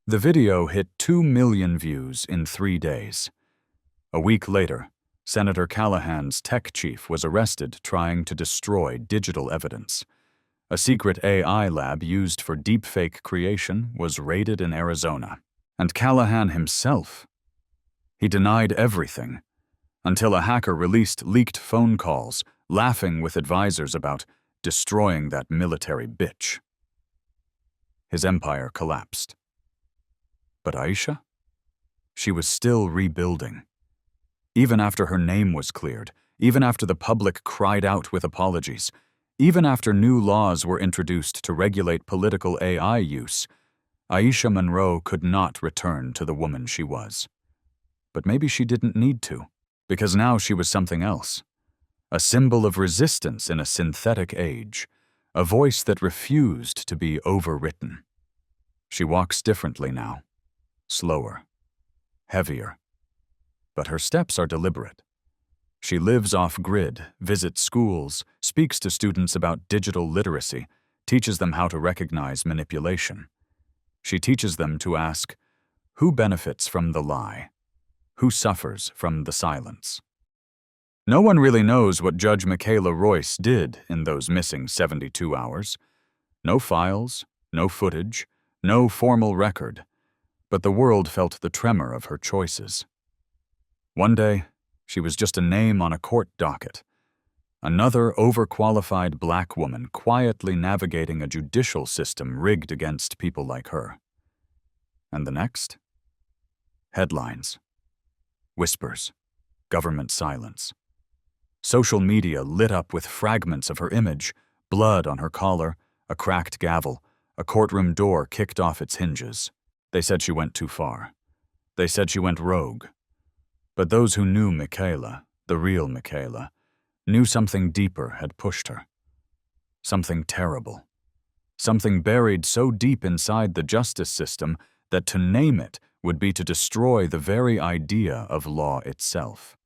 The video hit 2 million views in 3 days. A week later, Senator Callahan's tech chief was arrested trying to destroy digital evidence. A secret AI lab used for deepfake creation was raided in Arizona. And Callahan himself. He denied everything, until a hacker released leaked phone calls, laughing with advisors about destroying that military bitch. His empire collapsed. But Aisha? She was still rebuilding. Even after her name was cleared, even after the public cried out with apologies, even after new laws were introduced to regulate political AI use, Aisha Monroe could not return to the woman she was. But maybe she didn't need to, because now she was something else. A symbol of resistance in a synthetic age, a voice that refused to be overwritten. She walks differently now, slower, heavier. But her steps are deliberate. She lives off-grid, visits schools, speaks to students about digital literacy, teaches them how to recognize manipulation. She teaches them to ask, who benefits from the lie? Who suffers from the silence? No one really knows what Judge Michaela Royce did in those missing 72 hours. No files, no footage, no formal record. But the world felt the tremor of her choices. One day, she was just a name on a court docket. Another overqualified black woman quietly navigating a judicial system rigged against people like her. And the next? Headlines. Whispers. Government silence. Social media lit up with fragments of her image, blood on her collar, a cracked gavel, a courtroom door kicked off its hinges. They said she went too far. They said she went rogue. But those who knew Michaela, the real Michaela, knew something deeper had pushed her. Something terrible. Something buried so deep inside the justice system that to name it would be to destroy the very idea of law itself.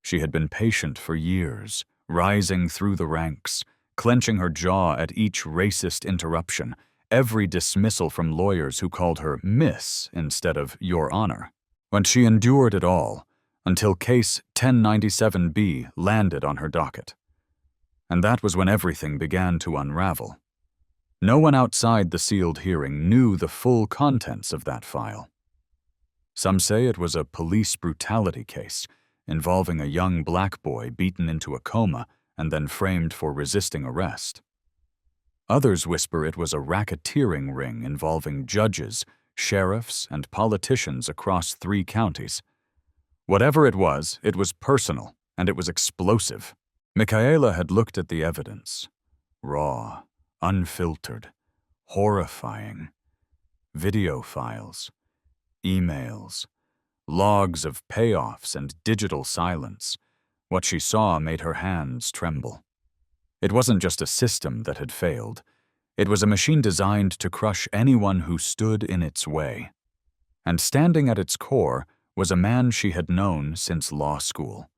She had been patient for years, rising through the ranks, clenching her jaw at each racist interruption, every dismissal from lawyers who called her Miss instead of Your Honor. When she endured it all, until Case 1097B landed on her docket. And that was when everything began to unravel. No one outside the sealed hearing knew the full contents of that file. Some say it was a police brutality case involving a young black boy beaten into a coma and then framed for resisting arrest. Others whisper it was a racketeering ring involving judges, sheriffs, and politicians across 3 counties. Whatever it was personal, and it was explosive. Michaela had looked at the evidence. Raw, unfiltered, horrifying. Video files, emails, logs of payoffs and digital silence. What she saw made her hands tremble. It wasn't just a system that had failed. It was a machine designed to crush anyone who stood in its way. And standing at its core was a man she had known since law school.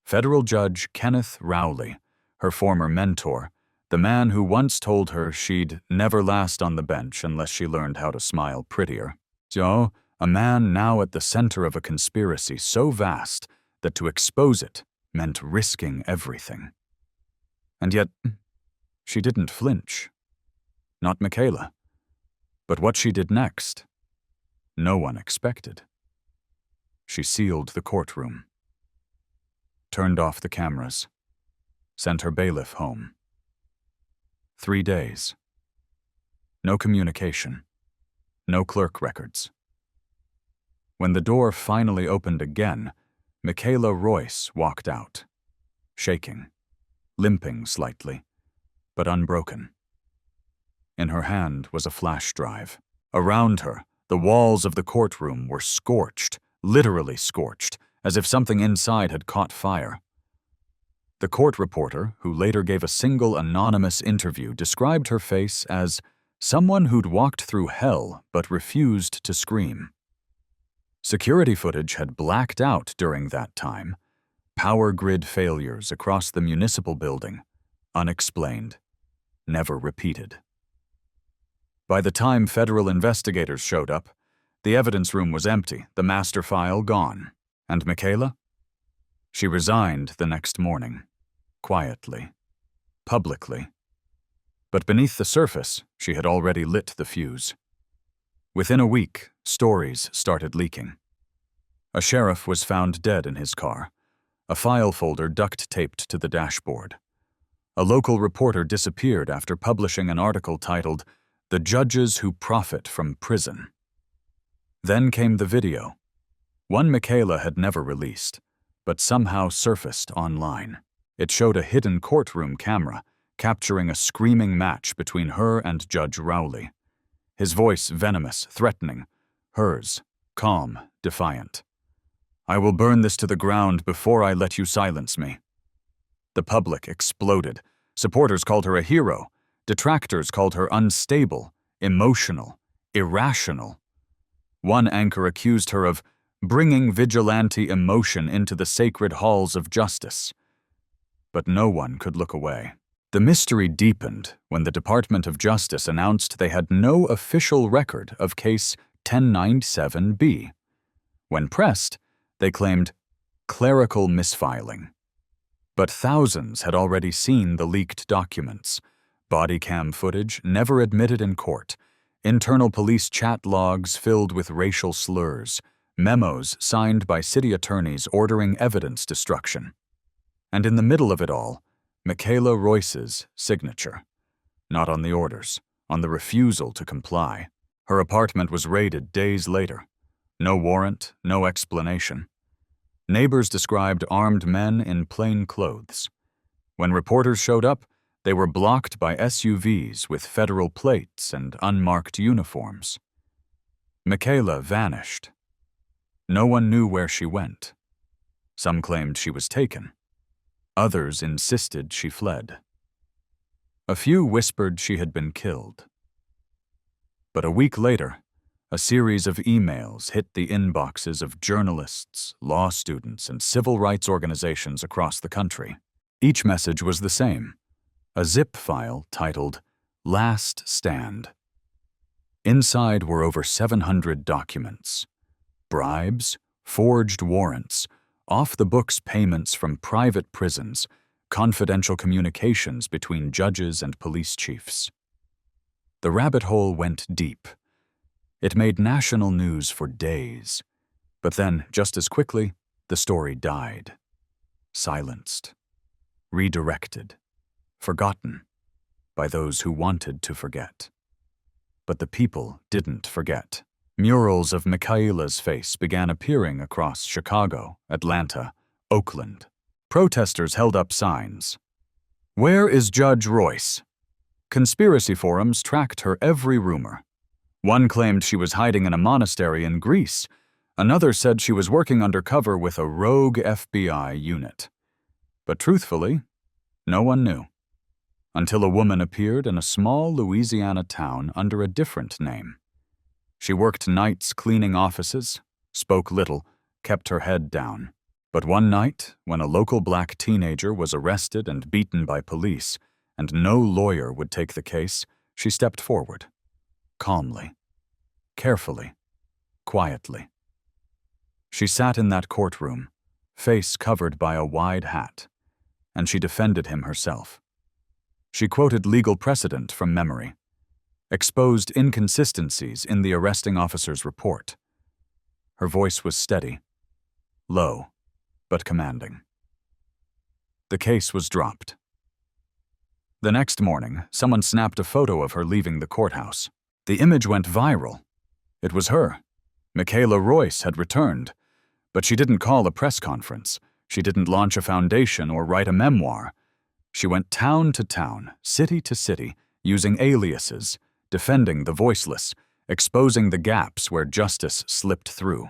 Federal Judge Kenneth Rowley, her former mentor, The man who once told her she'd never last on the bench unless she learned how to smile prettier. Joe, a man now at the center of a conspiracy so vast that to expose it meant risking everything. And yet, she didn't flinch. Not Michaela. But what she did next, no one expected. She sealed the courtroom, turned off the cameras, sent her bailiff home. 3 days. No communication. No clerk records. When the door finally opened again, Michaela Royce walked out, shaking, limping slightly, but unbroken. In her hand was a flash drive. Around her, the walls of the courtroom were scorched, literally scorched, as if something inside had caught fire. The court reporter, who later gave a single anonymous interview, described her face as someone who'd walked through hell but refused to scream. Security footage had blacked out during that time. Power grid failures across the municipal building, unexplained, never repeated. By the time federal investigators showed up, the evidence room was empty, the master file gone. And Michaela? She resigned the next morning, quietly, publicly. But beneath the surface, she had already lit the fuse. Within a week, stories started leaking. A sheriff was found dead in his car, a file folder duct-taped to the dashboard. A local reporter disappeared after publishing an article titled, "The Judges Who Profit from Prison." Then came the video, one Michaela had never released, but somehow surfaced online. It showed a hidden courtroom camera, capturing a screaming match between her and Judge Rowley. His voice venomous, threatening, hers calm, defiant. "I will burn this to the ground before I let you silence me." The public exploded. Supporters called her a hero. Detractors called her unstable, emotional, irrational. One anchor accused her of bringing vigilante emotion into the sacred halls of justice. But no one could look away. The mystery deepened when the Department of Justice announced they had no official record of Case 1097B. When pressed, they claimed clerical misfiling. But thousands had already seen the leaked documents. Body cam footage never admitted in court, internal police chat logs filled with racial slurs, memos signed by city attorneys ordering evidence destruction. And in the middle of it all, Michaela Royce's signature. Not on the orders, on the refusal to comply. Her apartment was raided days later. No warrant, no explanation. Neighbors described armed men in plain clothes. When reporters showed up, they were blocked by SUVs with federal plates and unmarked uniforms. Michaela vanished. No one knew where she went. Some claimed she was taken. Others insisted she fled. A few whispered she had been killed. But a week later, a series of emails hit the inboxes of journalists, law students, and civil rights organizations across the country. Each message was the same. A zip file titled, "Last Stand." Inside were over 700 documents. Bribes, forged warrants, off-the-books payments from private prisons, confidential communications between judges and police chiefs. The rabbit hole went deep. It made national news for days. But then, just as quickly, the story died. Silenced. Redirected. Forgotten by those who wanted to forget. But the people didn't forget. Murals of Michaela's face began appearing across Chicago, Atlanta, Oakland. Protesters held up signs. "Where is Judge Royce?" Conspiracy forums tracked her every rumor. One claimed she was hiding in a monastery in Greece. Another said she was working undercover with a rogue FBI unit. But truthfully, no one knew. Until a woman appeared in a small Louisiana town under a different name. She worked nights cleaning offices, spoke little, kept her head down. But one night, when a local black teenager was arrested and beaten by police, and no lawyer would take the case, she stepped forward, calmly, carefully, quietly. She sat in that courtroom, face covered by a wide hat, and she defended him herself. She quoted legal precedent from memory, exposed inconsistencies in the arresting officer's report. Her voice was steady, low, but commanding. The case was dropped. The next morning, someone snapped a photo of her leaving the courthouse. The image went viral. It was her. Michaela Royce had returned, but she didn't call a press conference. She didn't launch a foundation or write a memoir. She went town to town, city to city, using aliases, defending the voiceless, exposing the gaps where justice slipped through.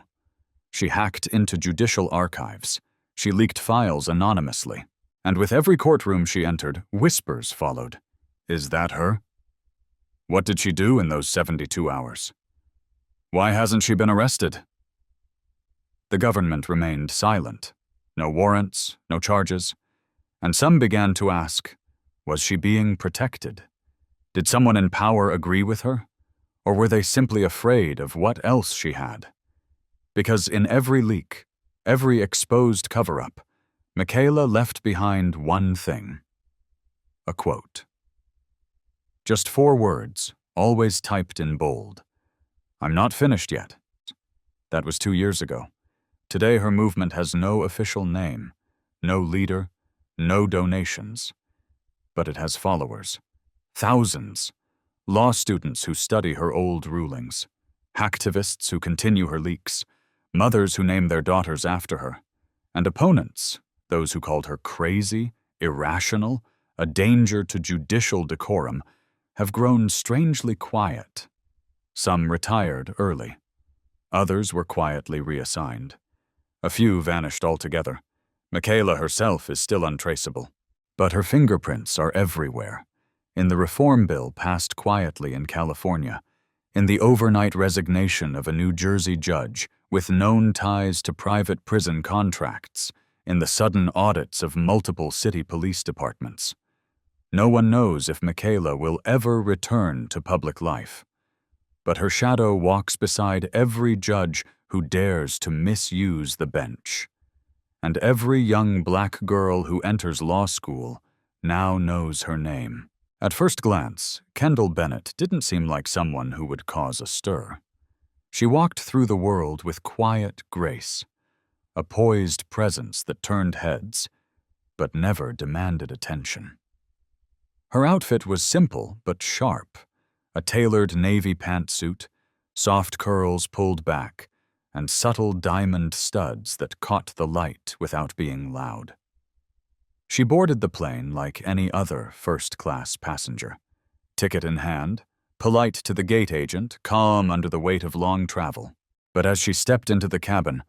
She hacked into judicial archives. She leaked files anonymously. And with every courtroom she entered, whispers followed. Is that her? What did she do in those 72 hours? Why hasn't she been arrested? The government remained silent. No warrants, no charges. And some began to ask, was she being protected? Did someone in power agree with her? Or were they simply afraid of what else she had? Because in every leak, every exposed cover-up, Michaela left behind one thing. A quote. Just 4 words, always typed in bold. I'm not finished yet. That was 2 years ago. Today her movement has no official name, no leader, no donations. But it has followers. Thousands. Law students who study her old rulings. Hacktivists who continue her leaks. Mothers who name their daughters after her. And opponents, those who called her crazy, irrational, a danger to judicial decorum, have grown strangely quiet. Some retired early. Others were quietly reassigned. A few vanished altogether. Michaela herself is still untraceable. But her fingerprints are everywhere. In the reform bill passed quietly in California, in the overnight resignation of a New Jersey judge with known ties to private prison contracts, in the sudden audits of multiple city police departments. No one knows if Michaela will ever return to public life. But her shadow walks beside every judge who dares to misuse the bench. And every young black girl who enters law school now knows her name. At first glance, Kendall Bennett didn't seem like someone who would cause a stir. She walked through the world with quiet grace, a poised presence that turned heads, but never demanded attention. Her outfit was simple but sharp, a tailored navy pantsuit, soft curls pulled back, and subtle diamond studs that caught the light without being loud. She boarded the plane like any other first-class passenger, ticket in hand, polite to the gate agent, calm under the weight of long travel. But as she stepped into the cabin,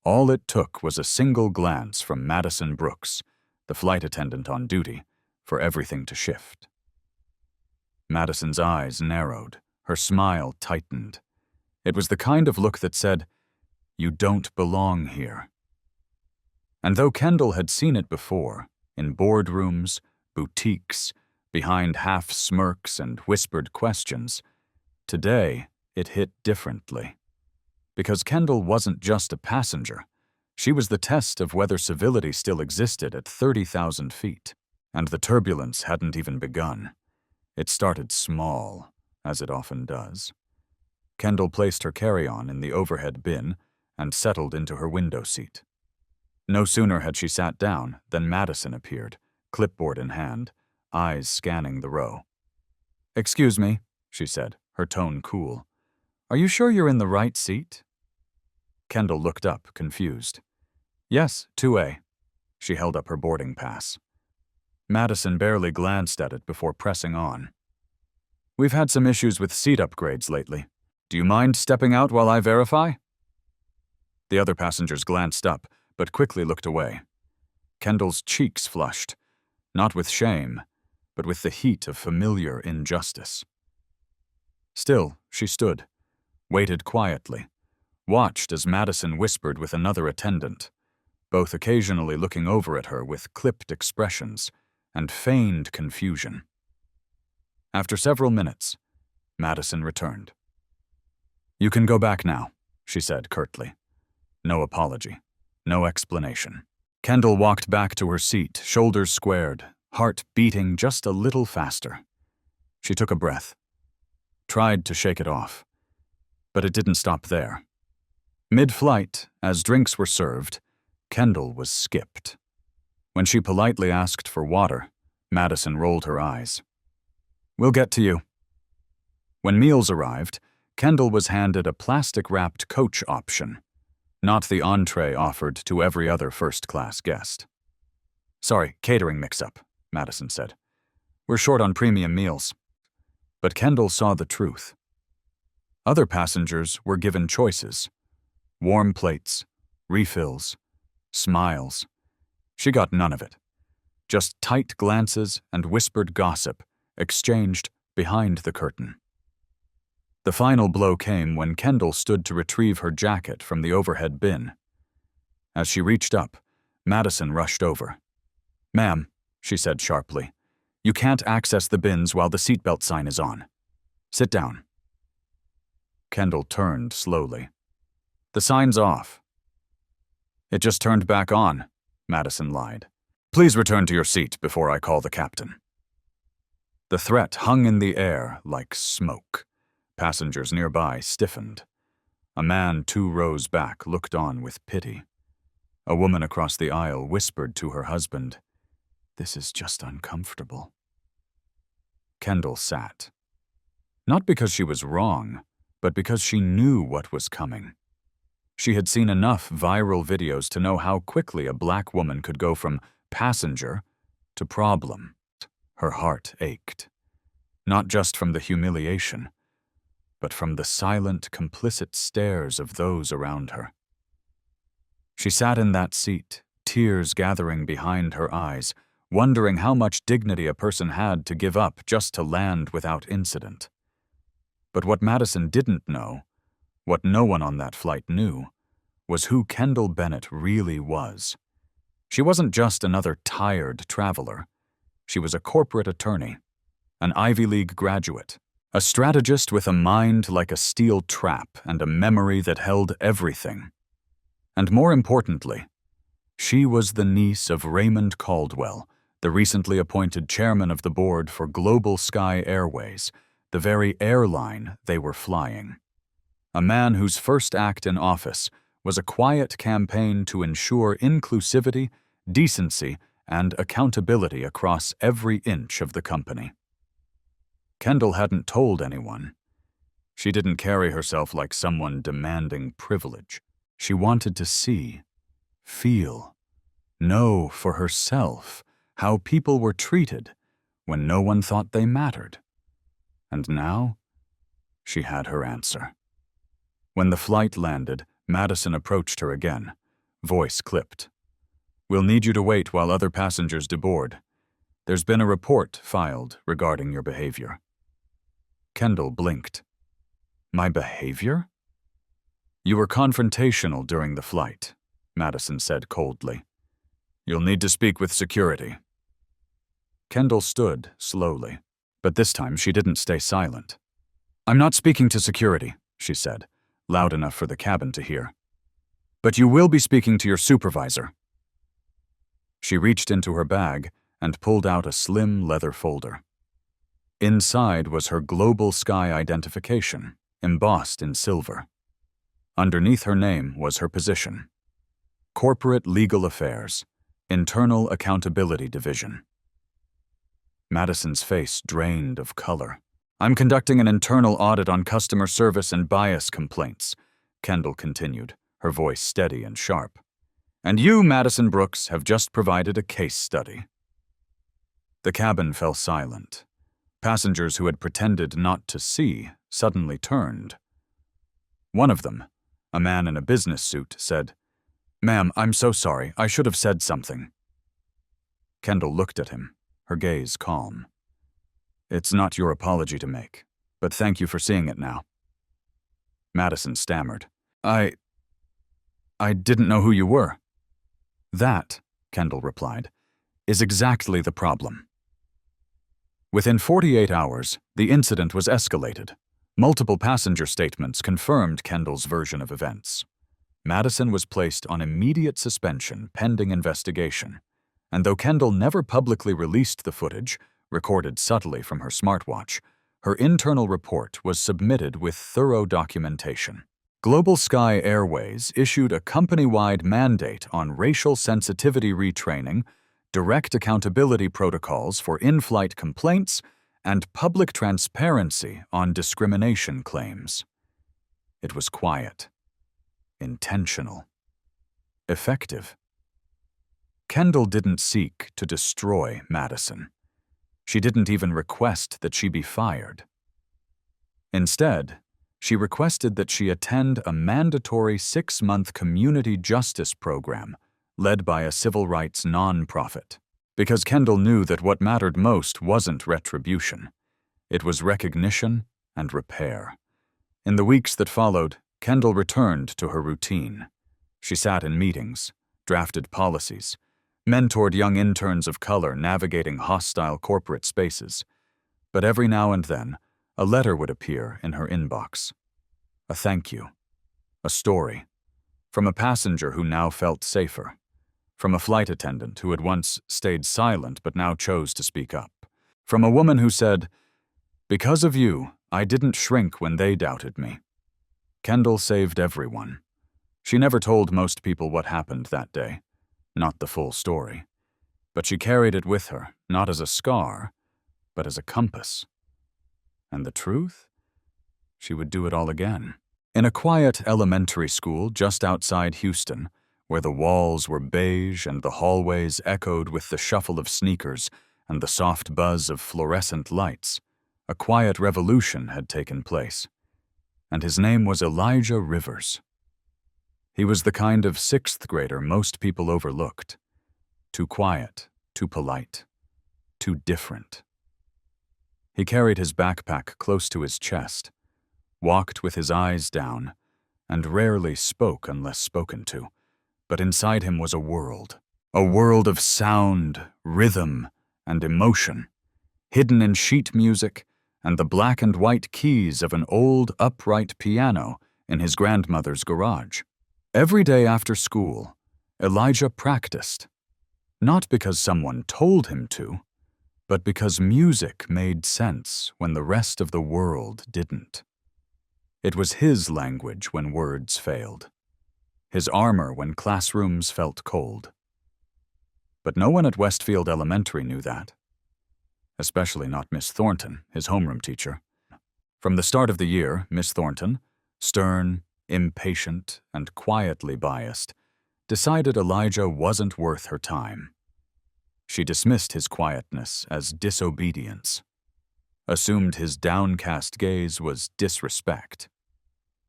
all it took was a single glance from Madison Brooks, the flight attendant on duty, for everything to shift. Madison's eyes narrowed, her smile tightened. It was the kind of look that said, "You don't belong here." And though Kendall had seen it before, in boardrooms, boutiques, behind half smirks and whispered questions, today it hit differently. Because Kendall wasn't just a passenger. She was the test of whether civility still existed at 30,000 feet. And the turbulence hadn't even begun. It started small, as it often does. Kendall placed her carry-on in the overhead bin and settled into her window seat. No sooner had she sat down than Madison appeared, clipboard in hand, eyes scanning the row. "Excuse me," she said, her tone cool. "Are you sure you're in the right seat?" Kendall looked up, confused. "Yes, 2A." She held up her boarding pass. Madison barely glanced at it before pressing on. "We've had some issues with seat upgrades lately. Do you mind stepping out while I verify?" The other passengers glanced up, but quickly looked away. Kendall's cheeks flushed, not with shame, but with the heat of familiar injustice. Still, she stood, waited quietly, watched as Madison whispered with another attendant, both occasionally looking over at her with clipped expressions, and feigned confusion. After several minutes, Madison returned. "You can go back now," she said curtly. No apology, no explanation. Kendall walked back to her seat, shoulders squared, heart beating just a little faster. She took a breath, tried to shake it off, but it didn't stop there. Mid-flight, as drinks were served, Kendall was skipped. When she politely asked for water, Madison rolled her eyes. "We'll get to you." When meals arrived, Kendall was handed a plastic-wrapped coach option, not the entree offered to every other first-class guest. "Sorry, catering mix-up," Madison said. "We're short on premium meals." But Kendall saw the truth. Other passengers were given choices: warm plates, refills, smiles. She got none of it. Just tight glances and whispered gossip exchanged behind the curtain. The final blow came when Kendall stood to retrieve her jacket from the overhead bin. As she reached up, Madison rushed over. "Ma'am," she said sharply, "you can't access the bins while the seatbelt sign is on. Sit down." Kendall turned slowly. "The sign's off." "It just turned back on," Madison lied. "Please return to your seat before I call the captain." The threat hung in the air like smoke. Passengers nearby stiffened. A man 2 rows back looked on with pity. A woman across the aisle whispered to her husband, "This is just uncomfortable." Kendall sat. Not because she was wrong, but because she knew what was coming. She had seen enough viral videos to know how quickly a black woman could go from passenger to problem. Her heart ached, not just from the humiliation, but from the silent, complicit stares of those around her. She sat in that seat, tears gathering behind her eyes, wondering how much dignity a person had to give up just to land without incident. But what Madison didn't know, what no one on that flight knew, was who Kendall Bennett really was. She wasn't just another tired traveler. She was a corporate attorney, an Ivy League graduate, a strategist with a mind like a steel trap and a memory that held everything. And more importantly, she was the niece of Raymond Caldwell, the recently appointed chairman of the board for Global Sky Airways, the very airline they were flying. A man whose first act in office was a quiet campaign to ensure inclusivity, decency, and accountability across every inch of the company. Kendall hadn't told anyone. She didn't carry herself like someone demanding privilege. She wanted to see, feel, know for herself how people were treated when no one thought they mattered. And now, she had her answer. When the flight landed, Madison approached her again, voice clipped. "We'll need you to wait while other passengers deboard. There's been a report filed regarding your behavior." Kendall blinked. "My behavior?" "You were confrontational during the flight," Madison said coldly. "You'll need to speak with security." Kendall stood slowly, but this time she didn't stay silent. "I'm not speaking to security," she said, loud enough for the cabin to hear. "But you will be speaking to your supervisor." She reached into her bag and pulled out a slim leather folder. Inside was her Global Sky identification, embossed in silver. Underneath her name was her position: Corporate Legal Affairs, Internal Accountability Division. Madison's face drained of color. "I'm conducting an internal audit on customer service and bias complaints," Kendall continued, her voice steady and sharp. "And you, Madison Brooks, have just provided a case study." The cabin fell silent. Passengers who had pretended not to see suddenly turned. One of them, a man in a business suit, said, "Ma'am, I'm so sorry. I should have said something." Kendall looked at him, her gaze calm. "It's not your apology to make, but thank you for seeing it now." Madison stammered, I didn't know who you were." "That," Kendall replied, is exactly the problem. Within 48 hours, the incident was escalated. Multiple passenger statements confirmed Kendall's version of events. Madison was placed on immediate suspension pending investigation, and though Kendall never publicly released the footage, recorded subtly from her smartwatch, her internal report was submitted with thorough documentation. Global Sky Airways issued a company-wide mandate on racial sensitivity retraining, direct accountability protocols for in-flight complaints, and public transparency on discrimination claims. It was quiet, intentional, effective. Kendall didn't seek to destroy Madison. She didn't even request that she be fired. Instead, she requested that she attend a mandatory 6-month community justice program led by a civil rights nonprofit, because Kendall knew that what mattered most wasn't retribution. It was recognition and repair. In the weeks that followed, Kendall returned to her routine. She sat in meetings, drafted policies, mentored young interns of color navigating hostile corporate spaces. But every now and then, a letter would appear in her inbox. A thank you. A story. From a passenger who now felt safer. From a flight attendant who had once stayed silent but now chose to speak up. From a woman who said, "Because of you, I didn't shrink when they doubted me." Kendall saved everyone. She never told most people what happened that day. Not the full story. But she carried it with her, not as a scar, but as a compass. And the truth? She would do it all again. In a quiet elementary school just outside Houston, where the walls were beige and the hallways echoed with the shuffle of sneakers and the soft buzz of fluorescent lights, a quiet revolution had taken place. And his name was Elijah Rivers. He was the kind of 6th grader most people overlooked. Too quiet, too polite, too different. He carried his backpack close to his chest, walked with his eyes down, and rarely spoke unless spoken to. But inside him was a world of sound, rhythm, and emotion, hidden in sheet music and the black and white keys of an old upright piano in his grandmother's garage. Every day after school, Elijah practiced, not because someone told him to, but because music made sense when the rest of the world didn't. It was his language when words failed, his armor when classrooms felt cold. But no one at Westfield Elementary knew that, especially not Miss Thornton, his homeroom teacher. From the start of the year, Miss Thornton, stern, impatient, and quietly biased, decided Elijah wasn't worth her time. She dismissed his quietness as disobedience, assumed his downcast gaze was disrespect.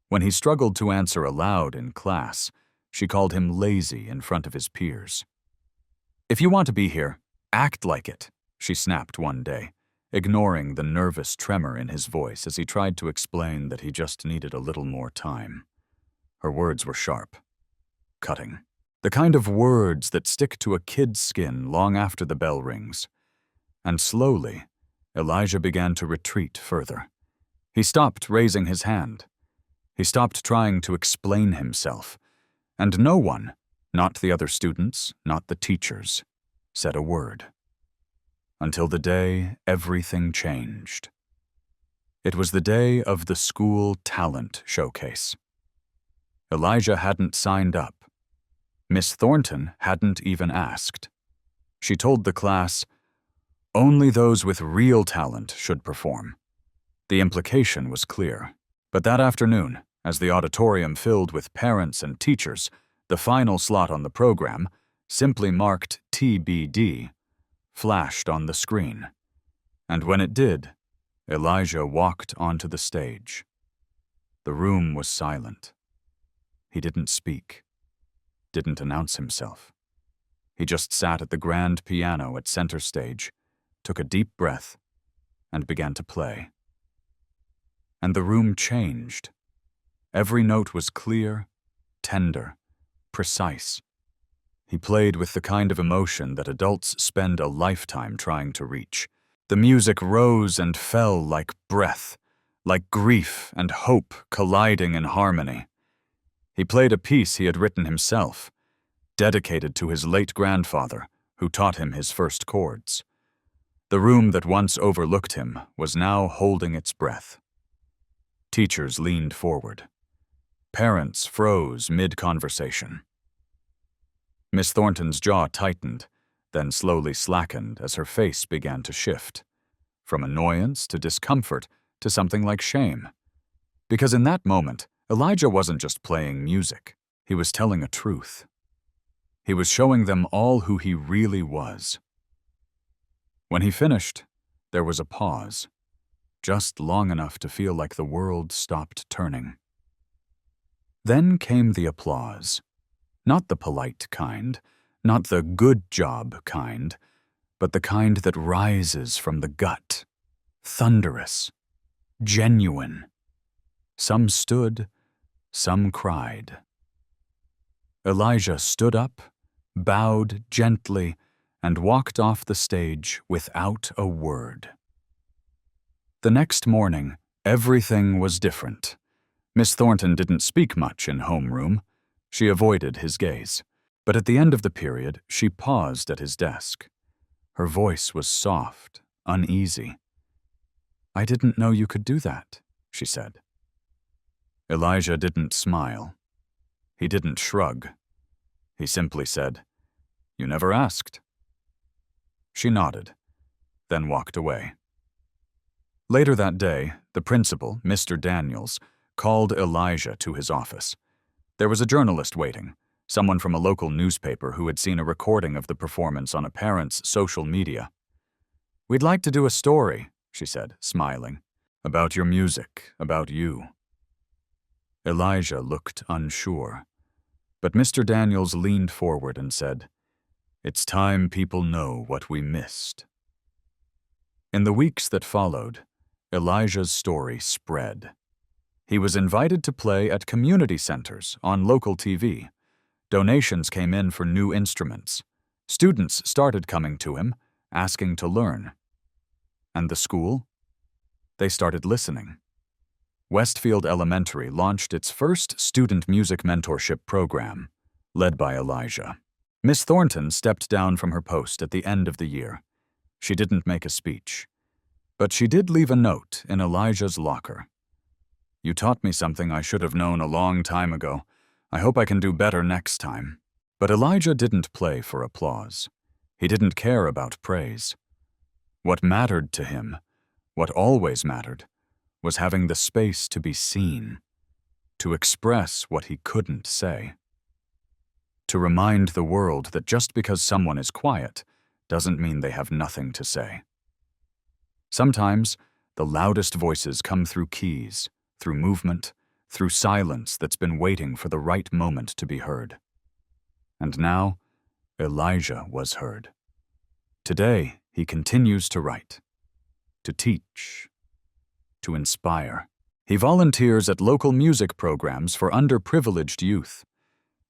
When he struggled to answer aloud in class, she called him lazy in front of his peers. "If you want to be here, act like it," she snapped one day, ignoring the nervous tremor in his voice as he tried to explain that he just needed a little more time. Her words were sharp, cutting, the kind of words that stick to a kid's skin long after the bell rings. And slowly, Elijah began to retreat further. He stopped raising his hand. He stopped trying to explain himself. And no one, not the other students, not the teachers, said a word. Until the day everything changed. It was the day of the school talent showcase. Elijah hadn't signed up. Miss Thornton hadn't even asked. She told the class, only those with real talent should perform. The implication was clear. But that afternoon, as the auditorium filled with parents and teachers, the final slot on the program, simply marked TBD, flashed on the screen. And when it did, Elijah walked onto the stage. The room was silent. He didn't speak, didn't announce himself. He just sat at the grand piano at center stage, took a deep breath, and began to play. And the room changed. Every note was clear, tender, precise. He played with the kind of emotion that adults spend a lifetime trying to reach. The music rose and fell like breath, like grief and hope colliding in harmony. He played a piece he had written himself, dedicated to his late grandfather, who taught him his first chords. The room that once overlooked him was now holding its breath. Teachers leaned forward. Parents froze mid-conversation. Miss Thornton's jaw tightened, then slowly slackened as her face began to shift, from annoyance to discomfort to something like shame. Because in that moment, Elijah wasn't just playing music, he was telling a truth. He was showing them all who he really was. When he finished, there was a pause, just long enough to feel like the world stopped turning. Then came the applause. Not the polite kind, not the good job kind, but the kind that rises from the gut, thunderous, genuine. Some stood, some cried. Elijah stood up, bowed gently, and walked off the stage without a word. The next morning, everything was different. Miss Thornton didn't speak much in homeroom. She avoided his gaze. But at the end of the period, she paused at his desk. Her voice was soft, uneasy. "I didn't know you could do that," she said. Elijah didn't smile. He didn't shrug. He simply said, "You never asked." She nodded, then walked away. Later that day, the principal, Mr. Daniels, called Elijah to his office. There was a journalist waiting, someone from a local newspaper who had seen a recording of the performance on a parent's social media. "We'd like to do a story," she said, smiling, "about your music, about you." Elijah looked unsure, but Mr. Daniels leaned forward and said, "It's time people know what we missed." In the weeks that followed, Elijah's story spread. He was invited to play at community centers on local TV. Donations came in for new instruments. Students started coming to him, asking to learn. And the school? They started listening. Westfield Elementary launched its first student music mentorship program, led by Elijah. Miss Thornton stepped down from her post at the end of the year. She didn't make a speech. But she did leave a note in Elijah's locker. "You taught me something I should have known a long time ago. I hope I can do better next time." But Elijah didn't play for applause. He didn't care about praise. What mattered to him, what always mattered, was having the space to be seen, to express what he couldn't say. To remind the world that just because someone is quiet doesn't mean they have nothing to say. Sometimes, the loudest voices come through keys, through movement, through silence that's been waiting for the right moment to be heard. And now, Elijah was heard. Today, he continues to write, to teach, to inspire. He volunteers at local music programs for underprivileged youth.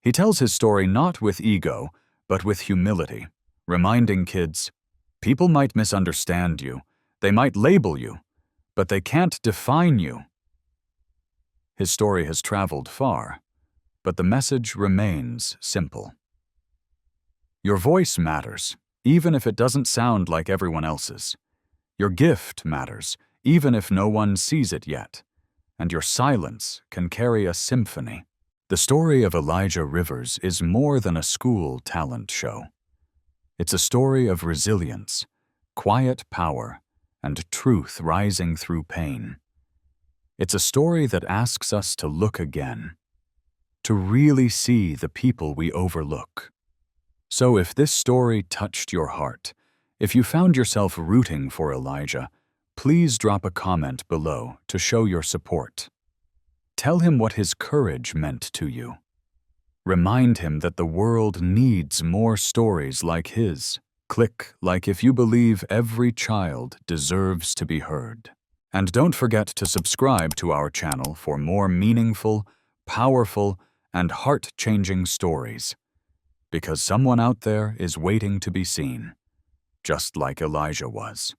He tells his story not with ego, but with humility, reminding kids, people might misunderstand you, they might label you, but they can't define you. His story has traveled far, but the message remains simple. Your voice matters, even if it doesn't sound like everyone else's. Your gift matters, even if no one sees it yet, and your silence can carry a symphony. The story of Elijah Rivers is more than a school talent show. It's a story of resilience, quiet power, and truth rising through pain. It's a story that asks us to look again, to really see the people we overlook. So if this story touched your heart, if you found yourself rooting for Elijah, please drop a comment below to show your support. Tell him what his courage meant to you. Remind him that the world needs more stories like his. Click like if you believe every child deserves to be heard. And don't forget to subscribe to our channel for more meaningful, powerful, and heart-changing stories. because someone out there is waiting to be seen, just like Elijah was.